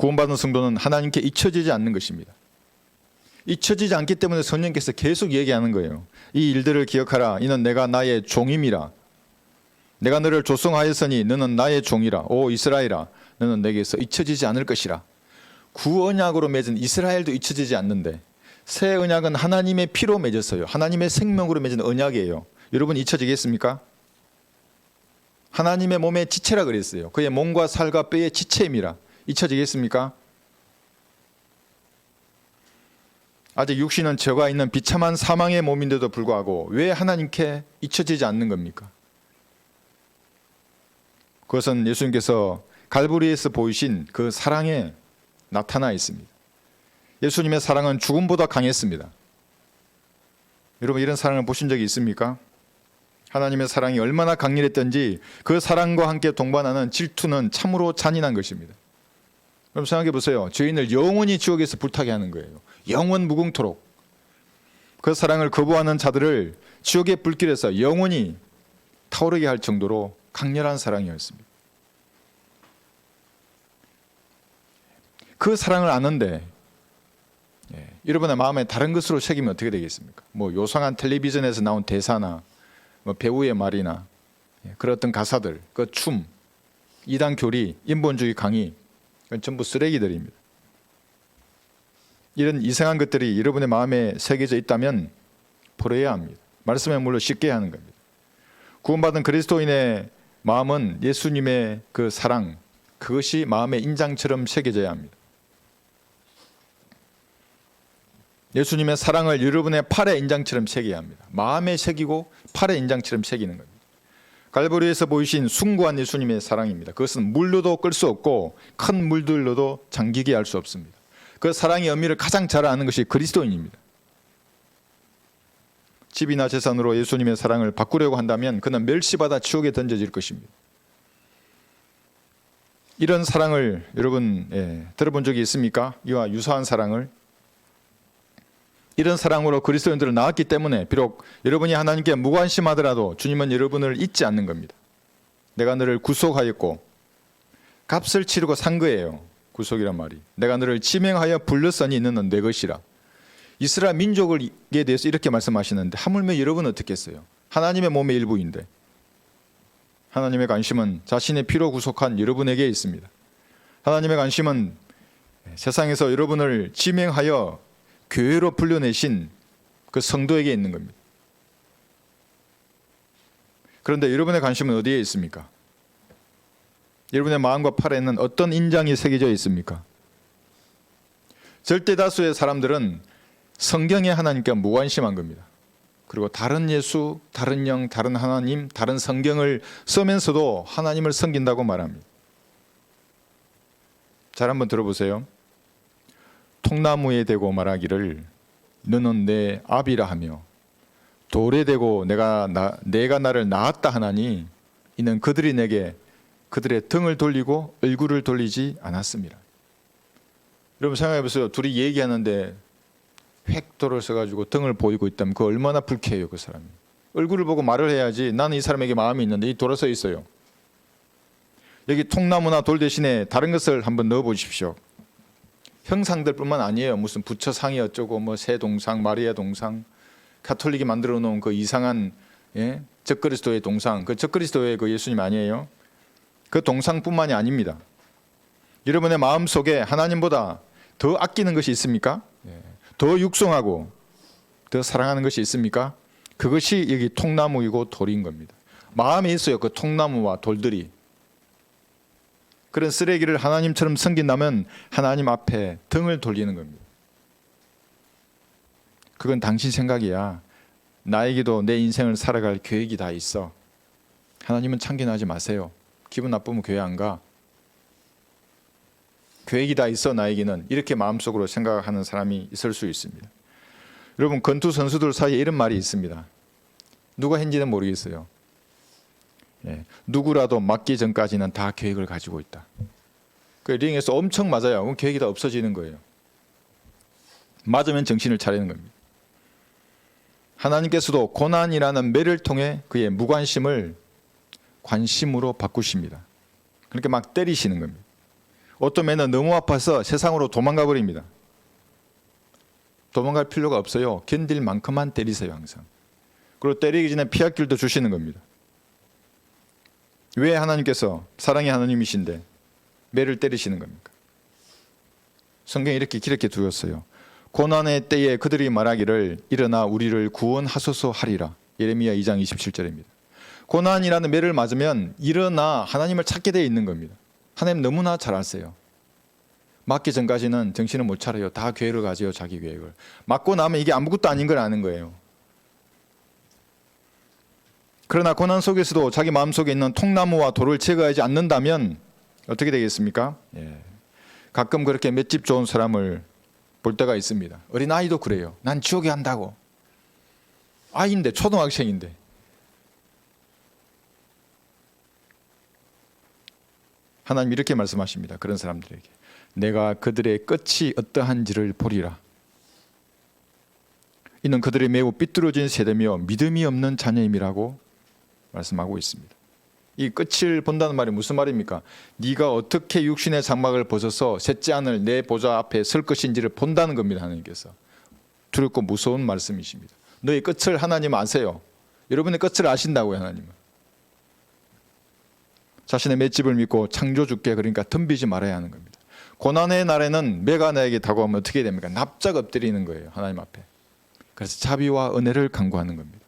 구원받은 성도는 하나님께 잊혀지지 않는 것입니다. 잊혀지지 않기 때문에 성령께서 계속 얘기하는 거예요. 이 일들을 기억하라. 이는 내가 나의 종임이라. 내가 너를 조성하였으니 너는 나의 종이라. 오 이스라엘아, 너는 내게서 잊혀지지 않을 것이라. 구언약으로 맺은 이스라엘도 잊혀지지 않는데 새 언약은 하나님의 피로 맺었어요. 하나님의 생명으로 맺은 언약이에요. 여러분 잊혀지겠습니까? 하나님의 몸의 지체라 그랬어요. 그의 몸과 살과 뼈의 지체임이라. 잊혀지겠습니까? 아직 육신은 죄가 있는 비참한 사망의 몸인데도 불구하고 왜 하나님께 잊혀지지 않는 겁니까? 그것은 예수님께서 갈보리에서 보이신 그 사랑에 나타나 있습니다. 예수님의 사랑은 죽음보다 강했습니다. 여러분 이런 사랑을 보신 적이 있습니까? 하나님의 사랑이 얼마나 강렬했던지 그 사랑과 함께 동반하는 질투는 참으로 잔인한 것입니다. 그럼 생각해 보세요. 죄인을 영원히 지옥에서 불타게 하는 거예요. 영원 무궁토록. 그 사랑을 거부하는 자들을 지옥의 불길에서 영원히 타오르게 할 정도로 강렬한 사랑이었습니다. 그 사랑을 아는데 여러분의 마음에 다른 것으로 새기면 어떻게 되겠습니까? 뭐 요상한 텔레비전에서 나온 대사나 뭐 배우의 말이나 그런 어떤 가사들, 그 춤, 이단 교리, 인본주의 강의, 그건 전부 쓰레기들입니다. 이런 이상한 것들이 여러분의 마음에 새겨져 있다면 버려야 합니다. 말씀에 물로 쉽게 하는 겁니다. 구원받은 그리스도인의 마음은 예수님의 그 사랑, 그것이 마음의 인장처럼 새겨져야 합니다. 예수님의 사랑을 여러분의 팔의 인장처럼 새겨야 합니다. 마음에 새기고 팔의 인장처럼 새기는 겁니다. 갈보리에서 보이신 숭고한 예수님의 사랑입니다. 그것은 물로도 끌 수 없고 큰 물들로도 잠기게 할 수 없습니다. 그 사랑의 의미를 가장 잘 아는 것이 그리스도인입니다. 집이나 재산으로 예수님의 사랑을 바꾸려고 한다면 그는 멸시받아 지옥에 던져질 것입니다. 이런 사랑을 여러분 들어본 적이 있습니까? 이와 유사한 사랑을. 이런 사랑으로 그리스도인들을 낳았기 때문에 비록 여러분이 하나님께 무관심하더라도 주님은 여러분을 잊지 않는 겁니다. 내가 너를 구속하였고 값을 치르고 산 거예요. 구속이란 말이. 내가 너를 지명하여 불렀으니 너는 내 것이라. 이스라엘 민족에 대해서 이렇게 말씀하시는데 하물며 여러분은 어떻게 했어요? 하나님의 몸의 일부인데 하나님의 관심은 자신의 피로 구속한 여러분에게 있습니다. 하나님의 관심은 세상에서 여러분을 지명하여 교회로 불려내신 그 성도에게 있는 겁니다. 그런데 여러분의 관심은 어디에 있습니까? 여러분의 마음과 팔에는 어떤 인장이 새겨져 있습니까? 절대 다수의 사람들은 성경에 하나님께 무관심한 겁니다. 그리고 다른 예수, 다른 영, 다른 하나님, 다른 성경을 쓰면서도 하나님을 섬긴다고 말합니다. 잘 한번 들어보세요. 통나무에 대고 말하기를 너는 내 아비라 하며 돌에 대고 내가 나를 낳았다 하나니 이는 그들이 내게 그들의 등을 돌리고 얼굴을 돌리지 않았습니다. 여러분 생각해 보세요. 둘이 얘기하는데 획도를 써가지고 등을 보이고 있다면 그 얼마나 불쾌해요. 그 사람이. 얼굴을 보고 말을 해야지. 나는 이 사람에게 마음이 있는데 이 돌아서 있어요. 여기 통나무나 돌 대신에 다른 것을 한번 넣어 보십시오. 형상들 뿐만 아니에요. 무슨 부처상이 어쩌고 뭐 새 동상, 마리아 동상, 가톨릭이 만들어 놓은 그 이상한 적그리스도의 동상, 그 적그리스도의 그 예수님 아니에요. 그 동상뿐만이 아닙니다. 여러분의 마음 속에 하나님보다 더 아끼는 것이 있습니까? 더 육성하고 더 사랑하는 것이 있습니까? 그것이 여기 통나무이고 돌인 겁니다. 마음에 있어요. 그 통나무와 돌들이. 그런 쓰레기를 하나님처럼 섬긴다면 하나님 앞에 등을 돌리는 겁니다. 그건 당신 생각이야. 나에게도 내 인생을 살아갈 계획이 다 있어. 하나님은 참견하지 마세요. 기분 나쁘면 교회 안 가. 계획이 다 있어 나에게는. 이렇게 마음속으로 생각하는 사람이 있을 수 있습니다. 여러분 권투 선수들 사이에 이런 말이 있습니다. 누가 했는지는 모르겠어요. 누구라도 맞기 전까지는 다 계획을 가지고 있다. 그 링에서 엄청 맞아요. 그럼 계획이 다 없어지는 거예요. 맞으면 정신을 차리는 겁니다. 하나님께서도 고난이라는 매를 통해 그의 무관심을 관심으로 바꾸십니다. 그렇게 막 때리시는 겁니다. 어떤 매는 너무 아파서 세상으로 도망가 버립니다. 도망갈 필요가 없어요. 견딜 만큼만 때리세요, 항상. 그리고 때리기 전에 피할 길도 주시는 겁니다. 왜 하나님께서 사랑의 하나님이신데 매를 때리시는 겁니까? 성경에 이렇게 기록해 두었어요. 고난의 때에 그들이 말하기를 일어나 우리를 구원하소서 하리라. 예레미야 2장 27절입니다. 고난이라는 매를 맞으면 일어나 하나님을 찾게 되어 있는 겁니다. 하나님 너무나 잘 아세요. 맞기 전까지는 정신을 못 차려요. 다 계획을 가져요, 자기 계획을. 맞고 나면 이게 아무것도 아닌 걸 아는 거예요. 그러나 고난 속에서도 자기 마음속에 있는 통나무와 돌을 제거하지 않는다면 어떻게 되겠습니까? 가끔 그렇게 맷집 좋은 사람을 볼 때가 있습니다. 어린아이도 그래요. 난 지옥에 간다고. 아이인데, 초등학생인데. 하나님 이렇게 말씀하십니다. 그런 사람들에게. 내가 그들의 끝이 어떠한지를 보리라. 이는 그들이 매우 삐뚤어진 세대며 믿음이 없는 자녀임이라고 말씀하고 있습니다. 이 끝을 본다는 말이 무슨 말입니까? 네가 어떻게 육신의 장막을 벗어서 셋째 안을 내 보좌 앞에 설 것인지를 본다는 겁니다. 하나님께서. 두렵고 무서운 말씀이십니다. 너의 끝을 하나님 아세요. 여러분의 끝을 아신다고요, 하나님은. 자신의 맷집을 믿고 창조주께 그러니까 덤비지 말아야 하는 겁니다. 고난의 날에는 매가 나에게 다가오면 어떻게 됩니까? 납작 엎드리는 거예요, 하나님 앞에. 그래서 자비와 은혜를 간구하는 겁니다.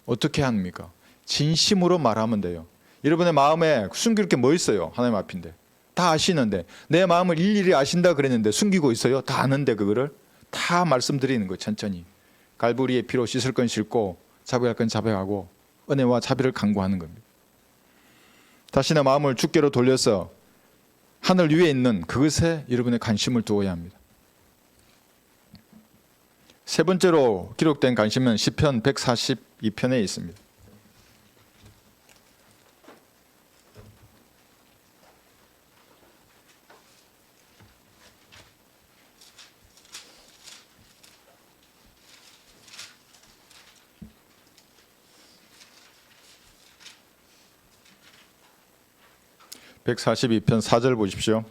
어떻게 합니까? 진심으로 말하면 돼요. 여러분의 마음에 숨길 게 뭐 있어요? 하나님 앞인데. 다 아시는데 내 마음을 일일이 아신다 그랬는데 숨기고 있어요? 다 아는데 그거를 다 말씀드리는 거예요. 천천히. 갈보리의 피로 씻을 건 씻고 자백할 건 자백하고 은혜와 자비를 간구하는 겁니다. 자신의 마음을 주께로 돌려서 하늘 위에 있는 그것에 여러분의 관심을 두어야 합니다. 세 번째로 기록된 관심은 시편 142편에 있습니다. (142편) 4절 보십시오.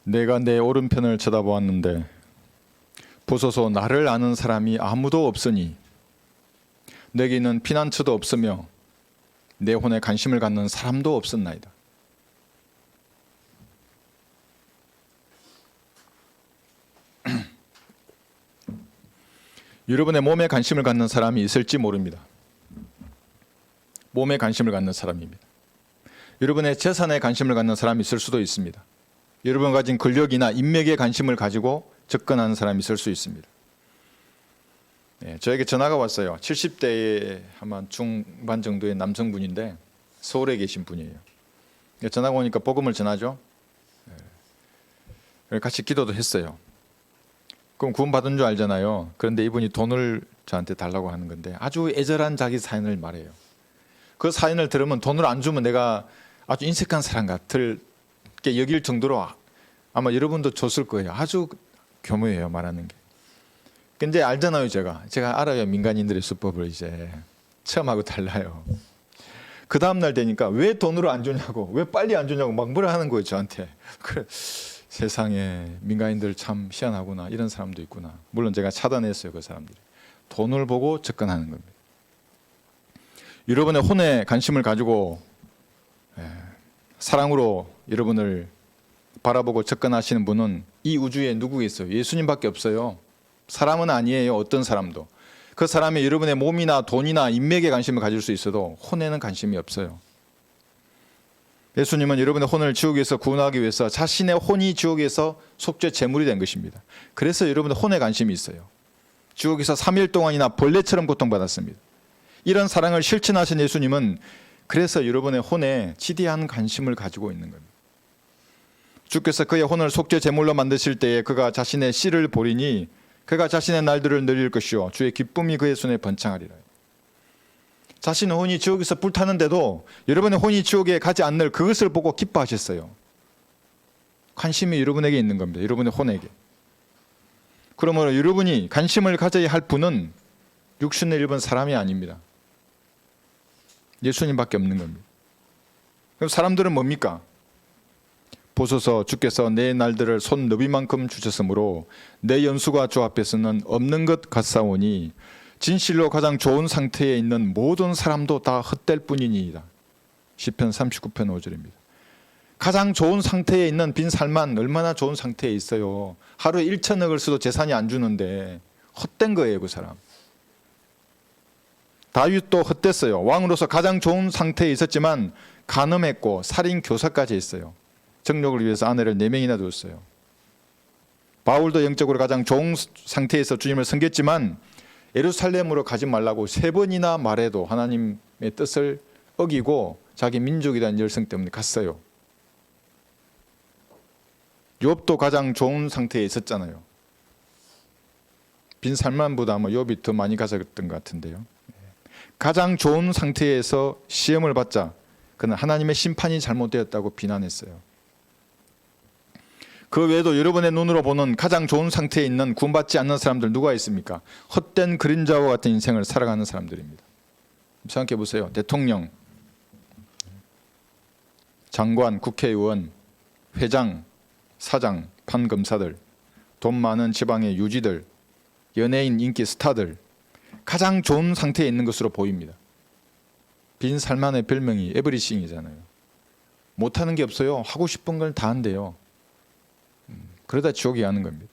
내가 내 오른편을 쳐다보았는데 보소서 나를 아는 사람이 아무도 없으니 내게는 피난처도 없으며 내 혼에 관심을 갖는 사람도 없었나이다. 여러분의 몸에 관심을 갖는 사람이 있을지 모릅니다. 몸에 관심을 갖는 사람입니다. 여러분의 재산에 관심을 갖는 사람이 있을 수도 있습니다. 여러분 가진 권력이나 인맥에 관심을 가지고 접근하는 사람이 있을 수 있습니다. 저에게 전화가 왔어요. 70대의 아마 중반 정도의 남성분인데 서울에 계신 분이에요. 전화가 오니까 복음을 전하죠. 같이 기도도 했어요. 그럼 구원받은 줄 알잖아요. 그런데 이분이 돈을 저한테 달라고 하는 건데 아주 애절한 자기 사연을 말해요. 그 사연을 들으면 돈을 안 주면 내가 아주 인색한 사람 같을 게 여길 정도로 아마 여러분도 줬을 거예요. 아주 교묘해요, 말하는 게. 근데 알잖아요, 제가 알아요. 민간인들의 수법을 이제 처음하고 달라요. 그 다음날 되니까 왜 돈으로 안 주냐고, 왜 빨리 안 주냐고 막 뭐라 하는 거예요, 저한테. 그래, 세상에 민간인들 참 희한하구나, 이런 사람도 있구나. 물론 제가 차단했어요, 그 사람들이. 돈을 보고 접근하는 겁니다. 여러분의 혼에 관심을 가지고 사랑으로 여러분을 바라보고 접근하시는 분은 이 우주에 누구겠어요? 예수님밖에 없어요. 사람은 아니에요. 어떤 사람도. 그 사람이 여러분의 몸이나 돈이나 인맥에 관심을 가질 수 있어도 혼에는 관심이 없어요. 예수님은 여러분의 혼을 지옥에서 구원하기 위해서 자신의 혼이 지옥에서 속죄 제물이 된 것입니다. 그래서 여러분의 혼에 관심이 있어요. 지옥에서 3일 동안이나 벌레처럼 고통받았습니다. 이런 사랑을 실천하신 예수님은 그래서 여러분의 혼에 지대한 관심을 가지고 있는 겁니다. 주께서 그의 혼을 속죄 제물로 만드실 때에 그가 자신의 씨를 보리니 그가 자신의 날들을 늘릴 것이요 주의 기쁨이 그의 손에 번창하리라. 자신의 혼이 지옥에서 불타는데도 여러분의 혼이 지옥에 가지 않는 그것을 보고 기뻐하셨어요. 관심이 여러분에게 있는 겁니다. 여러분의 혼에게. 그러므로 여러분이 관심을 가져야 할 분은 육신을 입은 사람이 아닙니다. 예수님밖에 없는 겁니다. 그럼 사람들은 뭡니까? 보소서 주께서 내 날들을 손 너비만큼 주셨으므로 내 연수가 주 앞에서는 없는 것 같사오니 진실로 가장 좋은 상태에 있는 모든 사람도 다 헛될 뿐이니이다. 시편 39편 5절입니다. 가장 좋은 상태에 있는 빈 살만 얼마나 좋은 상태에 있어요. 하루에 1천억을 써도 재산이 안 주는데 헛된 거예요, 그 사람. 다윗도 헛됐어요. 왕으로서 가장 좋은 상태에 있었지만 간음했고 살인 교사까지 했어요. 정욕을 위해서 아내를 4명이나 두었어요. 바울도 영적으로 가장 좋은 상태에서 주님을 섬겼지만 예루살렘으로 가지 말라고 3번이나 말해도 하나님의 뜻을 어기고 자기 민족에 대한 열성 때문에 갔어요. 욥도 가장 좋은 상태에 있었잖아요. 빈 살만보다 욥이 더 많이 가졌던 것 같은데요. 가장 좋은 상태에서 시험을 받자 그는 하나님의 심판이 잘못되었다고 비난했어요. 그 외에도 여러분의 눈으로 보는 가장 좋은 상태에 있는 구원받지 않는 사람들 누가 있습니까? 헛된 그림자와 같은 인생을 살아가는 사람들입니다. 생각해 보세요. 대통령, 장관, 국회의원, 회장, 사장, 판검사들, 돈 많은 지방의 유지들, 연예인 인기 스타들, 가장 좋은 상태에 있는 것으로 보입니다. 빈 살만의 별명이 에브리싱이잖아요. 못하는 게 없어요. 하고 싶은 걸 다 한대요. 그러다 지옥에 가는 겁니다.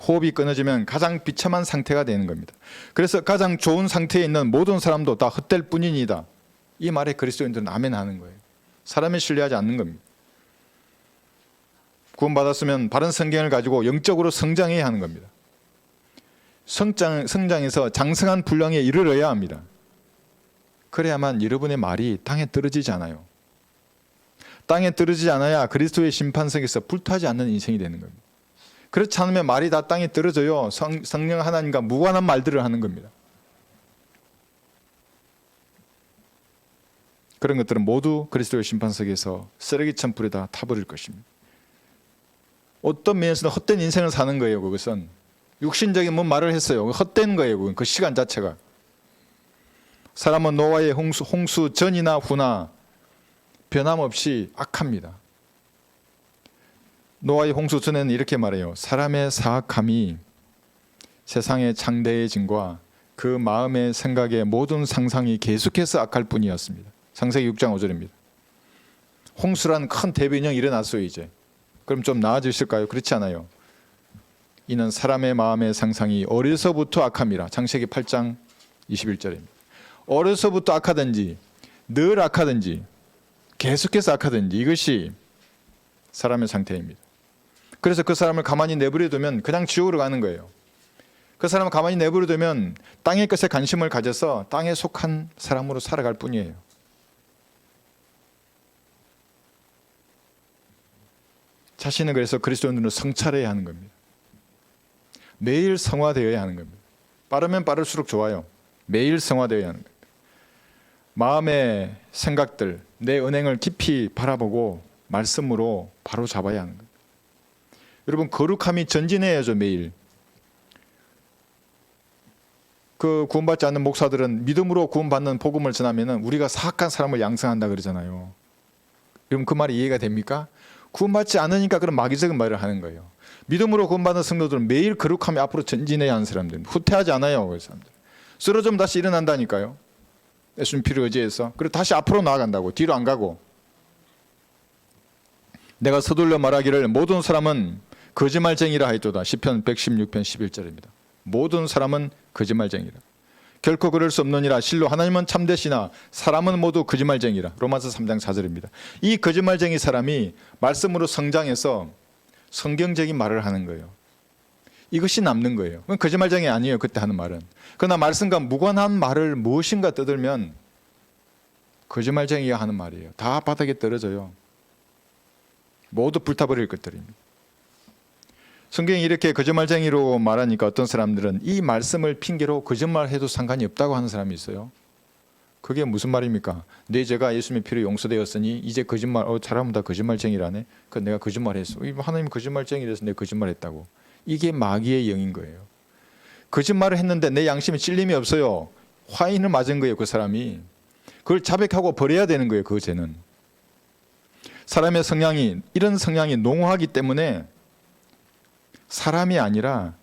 호흡이 끊어지면 가장 비참한 상태가 되는 겁니다. 그래서 가장 좋은 상태에 있는 모든 사람도 다 헛될 뿐이니다. 이 말에 그리스도인들은 아멘 하는 거예요. 사람을 신뢰하지 않는 겁니다. 구원받았으면 바른 성경을 가지고 영적으로 성장해야 하는 겁니다. 성장해서 장성한 분량에 이르러야 합니다. 그래야만 여러분의 말이 땅에 떨어지지 않아요. 땅에 떨어지지 않아야 그리스도의 심판석에서 불타지 않는 인생이 되는 겁니다. 그렇지 않으면 말이 다 땅에 떨어져요. 성령 하나님과 무관한 말들을 하는 겁니다. 그런 것들은 모두 그리스도의 심판석에서 쓰레기천 불에다 타버릴 것입니다. 어떤 면에서는 헛된 인생을 사는 거예요. 그것은 육신적인 뭔 말을 했어요. 헛된 거예요. 그 시간 자체가. 사람은 노아의 홍수 전이나 후나 변함없이 악합니다. 노아의 홍수 전에는 이렇게 말해요. 사람의 사악함이 세상의 창대해짐과 그 마음의 생각의 모든 상상이 계속해서 악할 뿐이었습니다. 창세기 6장 5절입니다. 홍수란 큰 대변형이 일어났어요. 이제. 그럼 좀 나아지실까요? 그렇지 않아요. 이는 사람의 마음의 상상이 어려서부터 악함이라. 창세기 8장 21절입니다. 어려서부터 악하든지 늘 악하든지 계속해서 악하든지 이것이 사람의 상태입니다. 그래서 그 사람을 가만히 내버려두면 그냥 지옥으로 가는 거예요. 그 사람을 가만히 내버려두면 땅의 것에 관심을 가져서 땅에 속한 사람으로 살아갈 뿐이에요. 자신은 그래서 그리스도인으로 성찰해야 하는 겁니다. 매일 성화되어야 하는 겁니다. 빠르면 빠를수록 좋아요. 매일 성화되어야 하는 겁니다. 마음의 생각들, 내 은행을 깊이 바라보고 말씀으로 바로 잡아야 하는 겁니다. 여러분 거룩함이 전진해야죠. 매일. 그 구원받지 않는 목사들은 믿음으로 구원받는 복음을 전하면 우리가 사악한 사람을 양성한다 그러잖아요. 여러분 그 말이 이해가 됩니까? 구원받지 않으니까 그런 마귀적인 말을 하는 거예요. 믿음으로 구원받는 성도들은 매일 거룩함이 앞으로 전진해야 하는 사람들. 후퇴하지 않아요. 그 사람들. 쓰러지면 다시 일어난다니까요. 예수님 피를 의지해서. 그리고 다시 앞으로 나아간다고. 뒤로 안 가고. 내가 서둘러 말하기를 모든 사람은 거짓말쟁이라 하였도다. 시편 116편 11절입니다. 모든 사람은 거짓말쟁이라. 결코 그럴 수 없느니라. 실로 하나님은 참되시나 사람은 모두 거짓말쟁이라. 로마서 3장 4절입니다. 이 거짓말쟁이 사람이 말씀으로 성장해서 성경적인 말을 하는 거예요. 이것이 남는 거예요. 그건 거짓말쟁이 아니에요. 그때 하는 말은. 그러나 말씀과 무관한 말을 무엇인가 떠들면 거짓말쟁이가 하는 말이에요. 다 바닥에 떨어져요. 모두 불타버릴 것들입니다. 성경이 이렇게 거짓말쟁이로 말하니까 어떤 사람들은 이 말씀을 핑계로 거짓말해도 상관이 없다고 하는 사람이 있어요. 그게 무슨 말입니까? 내 죄가 예수님의 피로 용서되었으니 이제 거짓말, 잘하면 다 거짓말쟁이라네. 그 내가 거짓말했어. 하나님 거짓말쟁이라서 내가 거짓말했다고. 이게 마귀의 영인 거예요. 거짓말을 했는데 내 양심에 찔림이 없어요. 화인을 맞은 거예요. 그 사람이. 그걸 자백하고 버려야 되는 거예요. 그 죄는. 사람의 성향이 이런 성향이 농후하기 때문에 사람이 아니라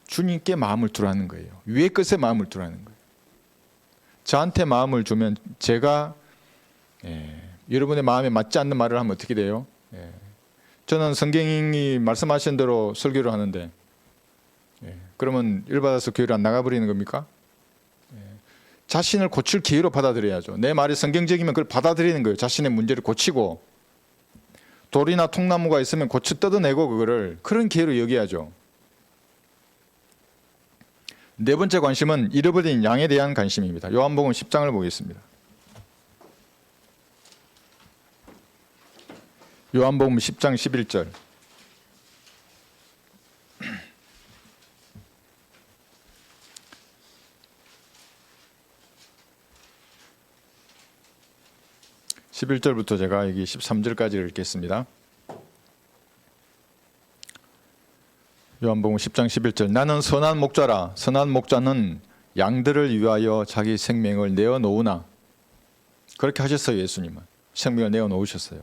주님께 마음을 두라는 거예요. 위의 것에 마음을 두라는 거예요. 저한테 마음을 주면 제가 여러분의 마음에 맞지 않는 말을 하면 어떻게 돼요? 저는 성경이 말씀하신 대로 설교를 하는데 그러면 열받아서 교회를 안 나가버리는 겁니까? 자신을 고칠 기회로 받아들여야죠. 내 말이 성경적이면 그걸 받아들이는 거예요. 자신의 문제를 고치고 돌이나 통나무가 있으면 고쳐 뜯어내고 그거를 그런 기회로 여겨야죠. 네 번째 관심은 잃어버린 양에 대한 관심입니다. 요한복음 10장을 보겠습니다. 요한복음 10장 11절. (11절부터) 제가 여기 13절까지를 읽겠습니다. 요한복음 10장 11절. 나는 선한 목자라. 선한 목자는 양들을 위하여 자기 생명을 내어놓으나. 그렇게 하셨어요. 예수님은 생명을 내어놓으셨어요.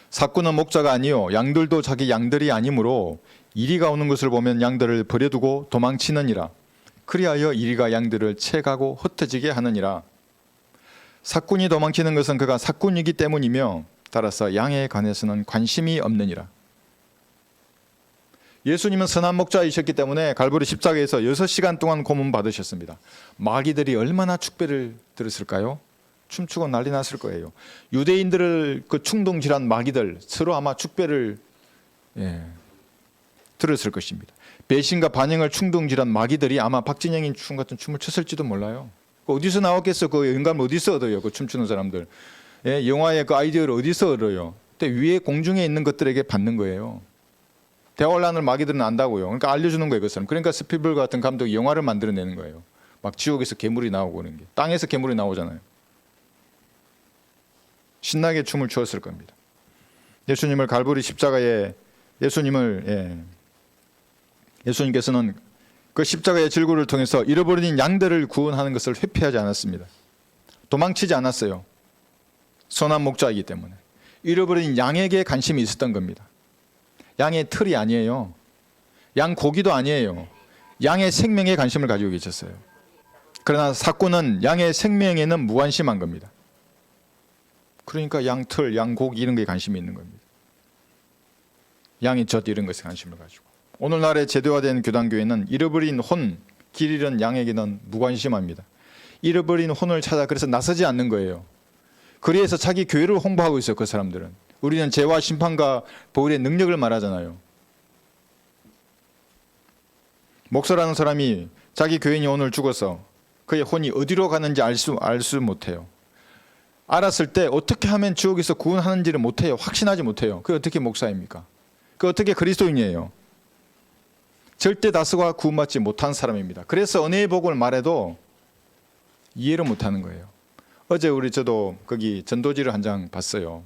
삭구는 목자가 아니요 양들도 자기 양들이 아니므로 이리가 오는 것을 보면 양들을 버려두고 도망치느니라. 그리하여 이리가 양들을 채가고 흩어지게 하느니라. 삭군이 도망치는 것은 그가 삭군이기 때문이며 따라서 양에 관해서는 관심이 없느니라. 예수님은 선한 목자이셨기 때문에 갈보리 십자가에서 6시간 동안 고문 받으셨습니다. 마귀들이 얼마나 축배를 들었을까요? 춤추고 난리 났을 거예요. 유대인들을 그 충동질한 마귀들 서로 아마 축배를 들었을 것입니다. 배신과 반영을 충동질한 마귀들이 아마 박진영이 춤 같은 춤을 췄을지도 몰라요. 어디서 나왔겠어? 그 영감을 어디서 얻어요? 그 춤추는 사람들. 영화의 그 아이디어를 어디서 얻어요? 근데 위에 공중에 있는 것들에게 받는 거예요. 대화란을 마귀들은 안다고요. 그러니까 알려주는 거예요. 그것은. 그러니까 스필버그 같은 감독이 영화를 만들어내는 거예요. 막 지옥에서 괴물이 나오고 그런 게. 땅에서 괴물이 나오잖아요. 신나게 춤을 추었을 겁니다. 예수님을 갈보리 십자가에 예수님께서는 그 십자가의 질고를 통해서 잃어버린 양들을 구원하는 것을 회피하지 않았습니다. 도망치지 않았어요. 선한 목자이기 때문에. 잃어버린 양에게 관심이 있었던 겁니다. 양의 털이 아니에요. 양 고기도 아니에요. 양의 생명에 관심을 가지고 계셨어요. 그러나 삭군은 양의 생명에는 무관심한 겁니다. 그러니까 양 털, 양 고기 이런 게 관심이 있는 겁니다. 양의 젖 이런 것에 관심을 가지고. 오늘날의 제도화된 교단교회는 잃어버린 혼, 길 잃은 양에게는 무관심합니다. 잃어버린 혼을 찾아 그래서 나서지 않는 거예요. 그래서 자기 교회를 홍보하고 있어요. 그 사람들은. 우리는 죄와 심판과 보혈의 능력을 말하잖아요. 목사라는 사람이 자기 교인이 오늘 죽어서 그의 혼이 어디로 가는지 알 수 못해요. 알았을 때 어떻게 하면 지옥에서 구원하는지를 못해요. 확신하지 못해요. 그게 어떻게 목사입니까? 그게 어떻게 그리스도인이에요? 절대 다수가 구원받지 못한 사람입니다. 그래서 은혜의 복을 말해도 이해를 못하는 거예요. 어제 저도 거기 전도지를 한 장 봤어요.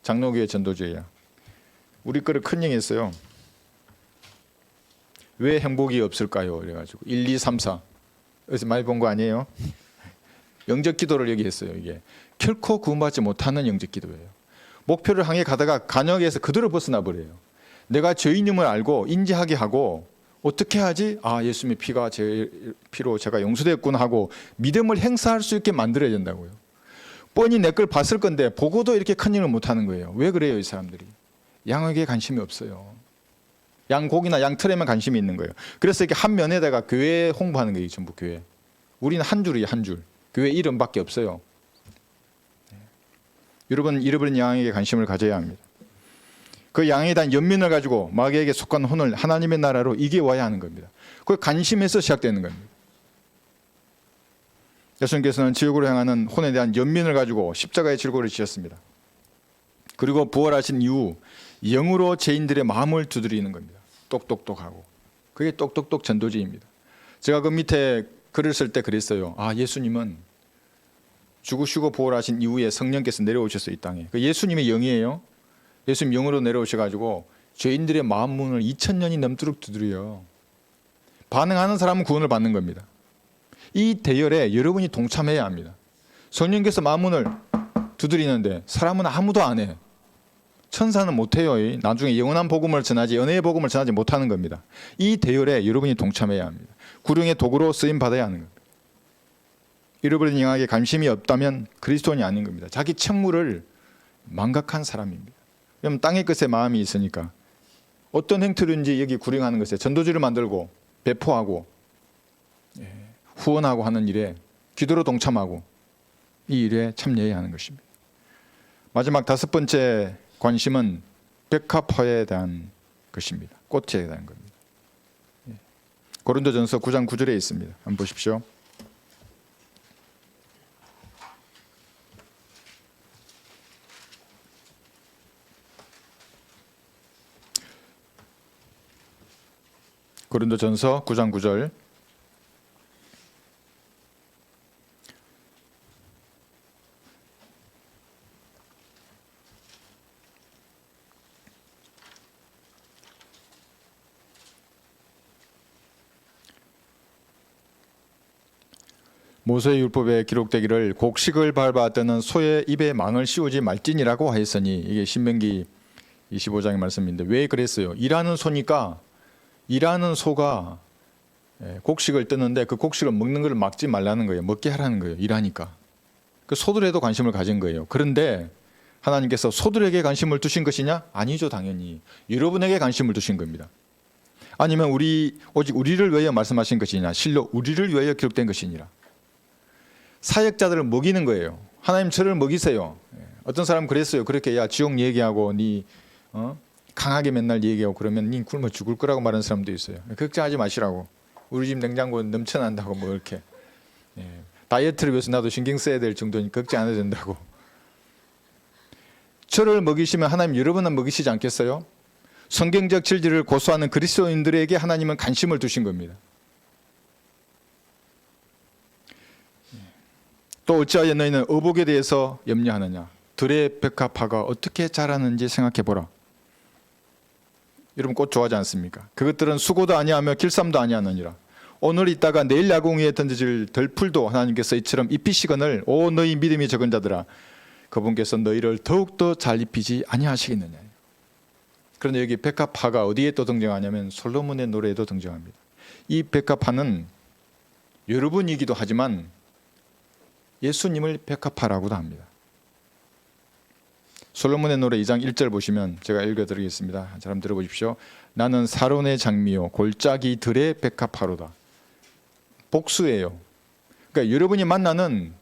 장로교회 전도지예요. 우리 거를 컨닝했어요. 왜 행복이 없을까요? 그래가지고 1, 2, 3, 4 그래서 많이 본 거 아니에요? 영적 기도를 여기 했어요. 이게 결코 구원받지 못하는 영적 기도예요. 목표를 향해 가다가 간역에서 그대로 벗어나 버려요. 내가 죄인임을 알고 인지하게 하고 어떻게 하지? 아, 예수님의 피가 제 피로 제가 용서됐구나 하고 믿음을 행사할 수 있게 만들어야 된다고요. 뻔히 내 걸 봤을 건데 보고도 이렇게 큰 일을 못하는 거예요. 왜 그래요? 이 사람들이. 양에게 관심이 없어요. 양 고기나 양 털에만 관심이 있는 거예요. 그래서 이렇게 한 면에다가 교회 홍보하는 거예요. 전부 교회. 우리는 한 줄이에요. 한 줄. 교회 이름밖에 없어요. 여러분 잃어버린 양에게 관심을 가져야 합니다. 그 양에 대한 연민을 가지고 마귀에게 속한 혼을 하나님의 나라로 이겨와야 하는 겁니다. 그 관심에서 시작되는 겁니다. 예수님께서는 지옥으로 향하는 혼에 대한 연민을 가지고 십자가의 질고를 지셨습니다. 그리고 부활하신 이후 영으로 죄인들의 마음을 두드리는 겁니다. 똑똑똑하고. 그게 똑똑똑 전도지입니다. 제가 그 밑에 글을 쓸 때 그랬어요. 아, 예수님은 죽으시고 부활하신 이후에 성령께서 내려오셨어요. 이 땅에. 그 예수님의 영이에요. 예수님 영으로 내려오셔가지고 죄인들의 마음 문을 2000년이 넘도록 두드려요. 반응하는 사람은 구원을 받는 겁니다. 이 대열에 여러분이 동참해야 합니다. 성령께서 마음문을 두드리는데 사람은 아무도 안 해. 천사는 못해요. 나중에 영원한 복음을 전하지 은혜의 복음을 전하지 못하는 겁니다. 이 대열에 여러분이 동참해야 합니다. 구령의 도구로 쓰임 받아야 하는 겁니다. 잃어버린 영역에 관심이 없다면 그리스도인이 아닌 겁니다. 자기 책무를 망각한 사람입니다. 그럼 땅의 것에 마음이 있으니까 어떤 행태든지 여기 구령하는 것에 전도지를 만들고 배포하고 후원하고 하는 일에 기도로 동참하고 이 일에 참여해야 하는 것입니다. 마지막 5번째 관심은 백합화에 대한 것입니다. 꽃에 대한 겁니다. 고린도전서 9장 9절에 있습니다. 한번 보십시오. 고린도전서 9장 9절. 모세의 율법에 기록되기를 곡식을 밟아 뜨는 소의 입에 망을 씌우지 말지니라고 하였으니, 이게 신명기 25장의 말씀인데 왜 그랬어요? 일하는 소니까 일하는 소가 곡식을 뜨는데 그 곡식을 먹는 걸 막지 말라는 거예요. 먹게 하라는 거예요. 일하니까. 그 소들에도 관심을 가진 거예요. 그런데 하나님께서 소들에게 관심을 두신 것이냐? 아니죠, 당연히. 여러분에게 관심을 두신 겁니다. 아니면 오직 우리를 위하여 말씀하신 것이냐? 실로 우리를 위하여 기록된 것이니라. 사역자들을 먹이는 거예요. 하나님 저를 먹이세요. 어떤 사람은 그랬어요. 그렇게 야 지옥 얘기하고 니 강하게 맨날 얘기하고 그러면 니 굶어 죽을 거라고 말하는 사람도 있어요. 걱정하지 마시라고. 우리 집 냉장고 넘쳐난다고 뭐 이렇게 다이어트를 위해서 나도 신경 써야 될 정도니 걱정 안 해도 된다고. 저를 먹이시면 하나님 여러분은 먹이시지 않겠어요? 성경적 진리를 고수하는 그리스도인들에게 하나님은 관심을 두신 겁니다. 또 어찌하여 너희는 의복에 대해서 염려하느냐? 들의 백합화가 어떻게 자라는지 생각해 보라. 여러분 꽃 좋아하지 않습니까? 그것들은 수고도 아니하며 길쌈도 아니하느니라. 오늘 있다가 내일 야공 위에 던져질 덜풀도 하나님께서 이처럼 입히시거늘 오 너희 믿음이 적은 자들아 그분께서 너희를 더욱더 잘 입히지 아니하시겠느냐. 그런데 여기 백합화가 어디에 또 등장하냐면 솔로몬의 노래에도 등장합니다. 이 백합화는 여러분이기도 하지만 예수님을 백합화라고도 합니다. 솔로몬의 노래 2장 1절 보시면 제가 읽어드리겠습니다. 잘 한번 들어보십시오. 나는 사론의 장미요 골짜기 들의 백합화로다. 복수예요. 그러니까 여러분이 만나는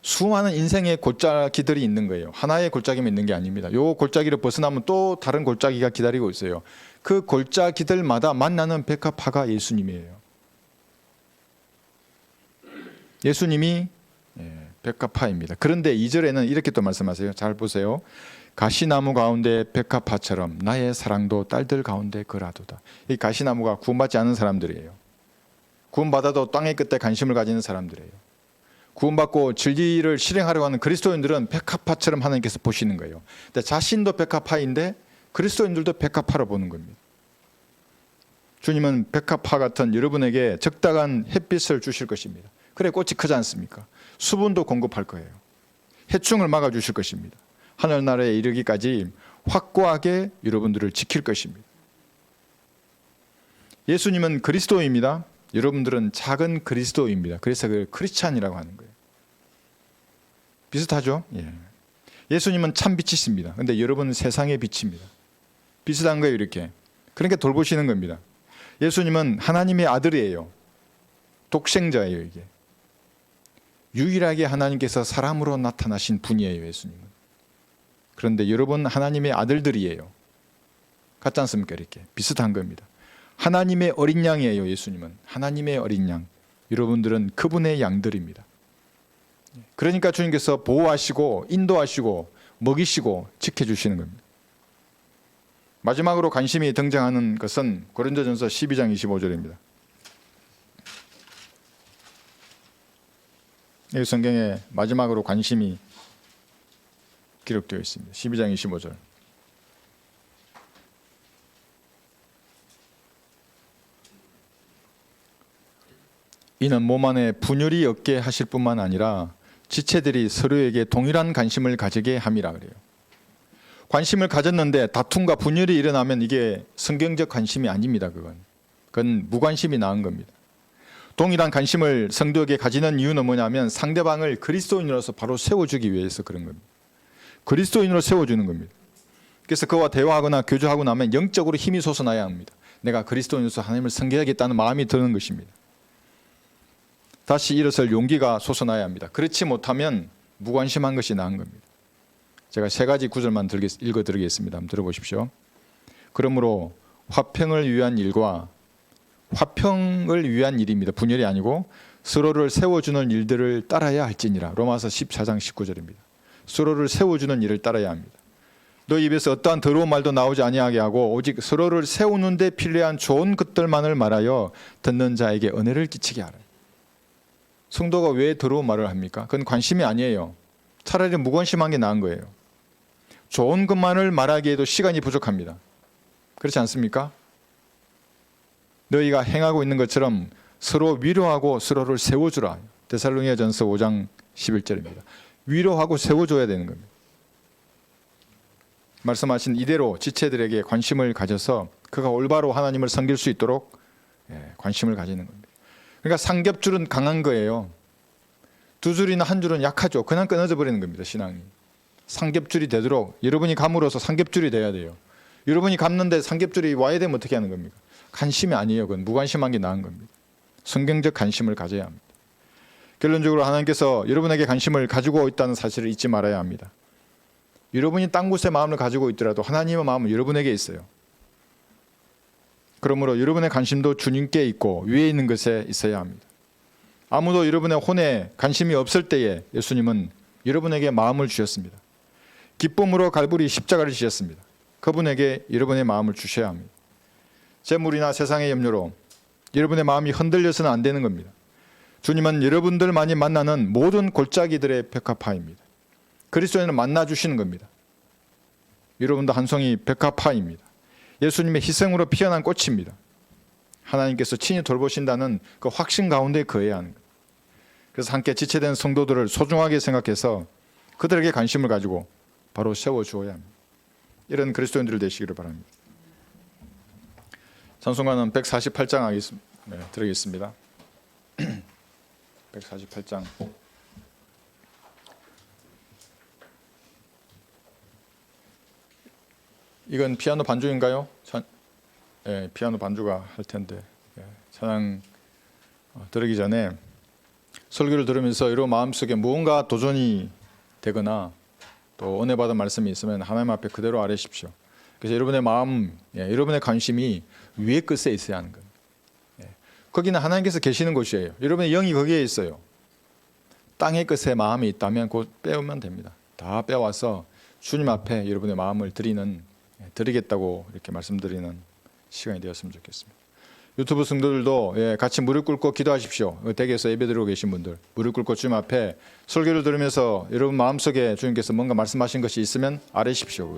수많은 인생의 골짜기들이 있는 거예요. 하나의 골짜기만 있는 게 아닙니다. 요 골짜기를 벗어나면 또 다른 골짜기가 기다리고 있어요. 그 골짜기들마다 만나는 백합화가 예수님이에요. 예수님이 백합화입니다. 그런데 2절에는 이렇게 또 말씀하세요. 잘 보세요. 가시나무 가운데 백합화처럼 나의 사랑도 딸들 가운데 거라도다. 이 가시나무가 구원받지 않은 사람들이에요. 구원받아도 땅의 끝에 관심을 가지는 사람들이에요. 구원받고 진리를 실행하려고 하는 그리스도인들은 백합화처럼 하나님께서 보시는 거예요. 근데 자신도 백합화인데 그리스도인들도 백합화로 보는 겁니다. 주님은 백합화 같은 여러분에게 적당한 햇빛을 주실 것입니다. 그래 꽃이 크지 않습니까? 수분도 공급할 거예요. 해충을 막아주실 것입니다. 하늘나라에 이르기까지 확고하게 여러분들을 지킬 것입니다. 예수님은 그리스도입니다. 여러분들은 작은 그리스도입니다. 그래서 그걸 크리스찬이라고 하는 거예요. 비슷하죠? 예. 예수님은 참 빛이십니다. 그런데 여러분은 세상의 빛입니다. 비슷한 거예요, 이렇게. 그러니까 돌보시는 겁니다. 예수님은 하나님의 아들이에요. 독생자예요, 이게. 유일하게 하나님께서 사람으로 나타나신 분이에요, 예수님은. 그런데 여러분 하나님의 아들들이에요. 같지 않습니까? 이렇게 비슷한 겁니다. 하나님의 어린 양이에요, 예수님은. 하나님의 어린 양. 여러분들은 그분의 양들입니다. 그러니까 주님께서 보호하시고 인도하시고 먹이시고 지켜주시는 겁니다. 마지막으로 관심이 등장하는 것은 고린도전서 12장 25절입니다. 이 성경에 마지막으로 관심이 기록되어 있습니다. 12장 25절. 이는 몸 안에 분열이 없게 하실 뿐만 아니라 지체들이 서로에게 동일한 관심을 가지게 함이라 그래요. 관심을 가졌는데 다툼과 분열이 일어나면 이게 성경적 관심이 아닙니다. 그건 무관심이 나은 겁니다. 동일한 관심을 성도에게 가지는 이유는 뭐냐면 상대방을 그리스도인으로서 바로 세워주기 위해서 그런 겁니다. 그리스도인으로 세워주는 겁니다. 그래서 그와 대화하거나 교제하고 나면 영적으로 힘이 솟아나야 합니다. 내가 그리스도인으로서 하나님을 섬겨야겠다는 마음이 드는 것입니다. 다시 일어설 용기가 솟아나야 합니다. 그렇지 못하면 무관심한 것이 나은 겁니다. 제가 3가지 구절만 읽어드리겠습니다. 한번 들어보십시오. 그러므로 화평을 위한 일입니다. 분열이 아니고 서로를 세워주는 일들을 따라야 할지니라. 로마서 14장 19절입니다. 서로를 세워주는 일을 따라야 합니다. 너희 입에서 어떠한 더러운 말도 나오지 아니하게 하고 오직 서로를 세우는 데 필요한 좋은 것들만을 말하여 듣는 자에게 은혜를 끼치게 하라. 성도가 왜 더러운 말을 합니까? 그건 관심이 아니에요. 차라리 무관심한 게 나은 거예요. 좋은 것만을 말하기에도 시간이 부족합니다. 그렇지 않습니까? 너희가 행하고 있는 것처럼 서로 위로하고 서로를 세워주라. 데살로니가전서 5장 11절입니다. 위로하고 세워줘야 되는 겁니다. 말씀하신 이대로 지체들에게 관심을 가져서 그가 올바로 하나님을 섬길 수 있도록 관심을 가지는 겁니다. 그러니까 삼겹줄은 강한 거예요. 2줄이나 1줄은 약하죠. 그냥 끊어져 버리는 겁니다. 신앙이. 삼겹줄이 되도록 여러분이 감으로써 삼겹줄이 돼야 돼요. 여러분이 감는데 삼겹줄이 와야 되면 어떻게 하는 겁니까? 관심이 아니에요. 그건 무관심한 게 나은 겁니다. 성경적 관심을 가져야 합니다. 결론적으로 하나님께서 여러분에게 관심을 가지고 있다는 사실을 잊지 말아야 합니다. 여러분이 딴 곳에 마음을 가지고 있더라도 하나님의 마음은 여러분에게 있어요. 그러므로 여러분의 관심도 주님께 있고 위에 있는 것에 있어야 합니다. 아무도 여러분의 혼에 관심이 없을 때에 예수님은 여러분에게 마음을 주셨습니다. 기쁨으로 갈보리 십자가를 지셨습니다. 그분에게 여러분의 마음을 주셔야 합니다. 재물이나 세상의 염려로 여러분의 마음이 흔들려서는 안 되는 겁니다. 주님은 여러분들만이 만나는 모든 골짜기들의 백합화입니다. 그리스도인을 만나주시는 겁니다. 여러분도 한 송이 백합화입니다. 예수님의 희생으로 피어난 꽃입니다. 하나님께서 친히 돌보신다는 그 확신 가운데 거해야 하는 겁니다. 그래서 함께 지체된 성도들을 소중하게 생각해서 그들에게 관심을 가지고 바로 세워주어야 합니다. 이런 그리스도인들 되시기를 바랍니다. 찬송가는 148장 드리겠습니다. 148장. 이건 피아노 반주인가요? 피아노 반주가 할 텐데 찬양 들으기 전에 설교를 들으면서 여러분 마음속에 무언가 도전이 되거나 또 은혜 받은 말씀이 있으면 하나님 앞에 그대로 아뢰십시오. 그래서 여러분의 마음, 여러분의 관심이 위의 끝에 있어야 하는 겁니다. 거기는 하나님께서 계시는 곳이에요. 여러분의 영이 거기에 있어요. 땅의 끝에 마음이 있다면 곧 빼오면 됩니다. 다 빼와서 주님 앞에 여러분의 마음을 드리겠다고 이렇게 말씀드리는 시간이 되었으면 좋겠습니다. 유튜브 성도들도 같이 무릎 꿇고 기도하십시오. 댁에서 예배드리고 계신 분들 무릎 꿇고 주님 앞에 설교를 들으면서 여러분 마음속에 주님께서 뭔가 말씀하신 것이 있으면 아뢰십시오.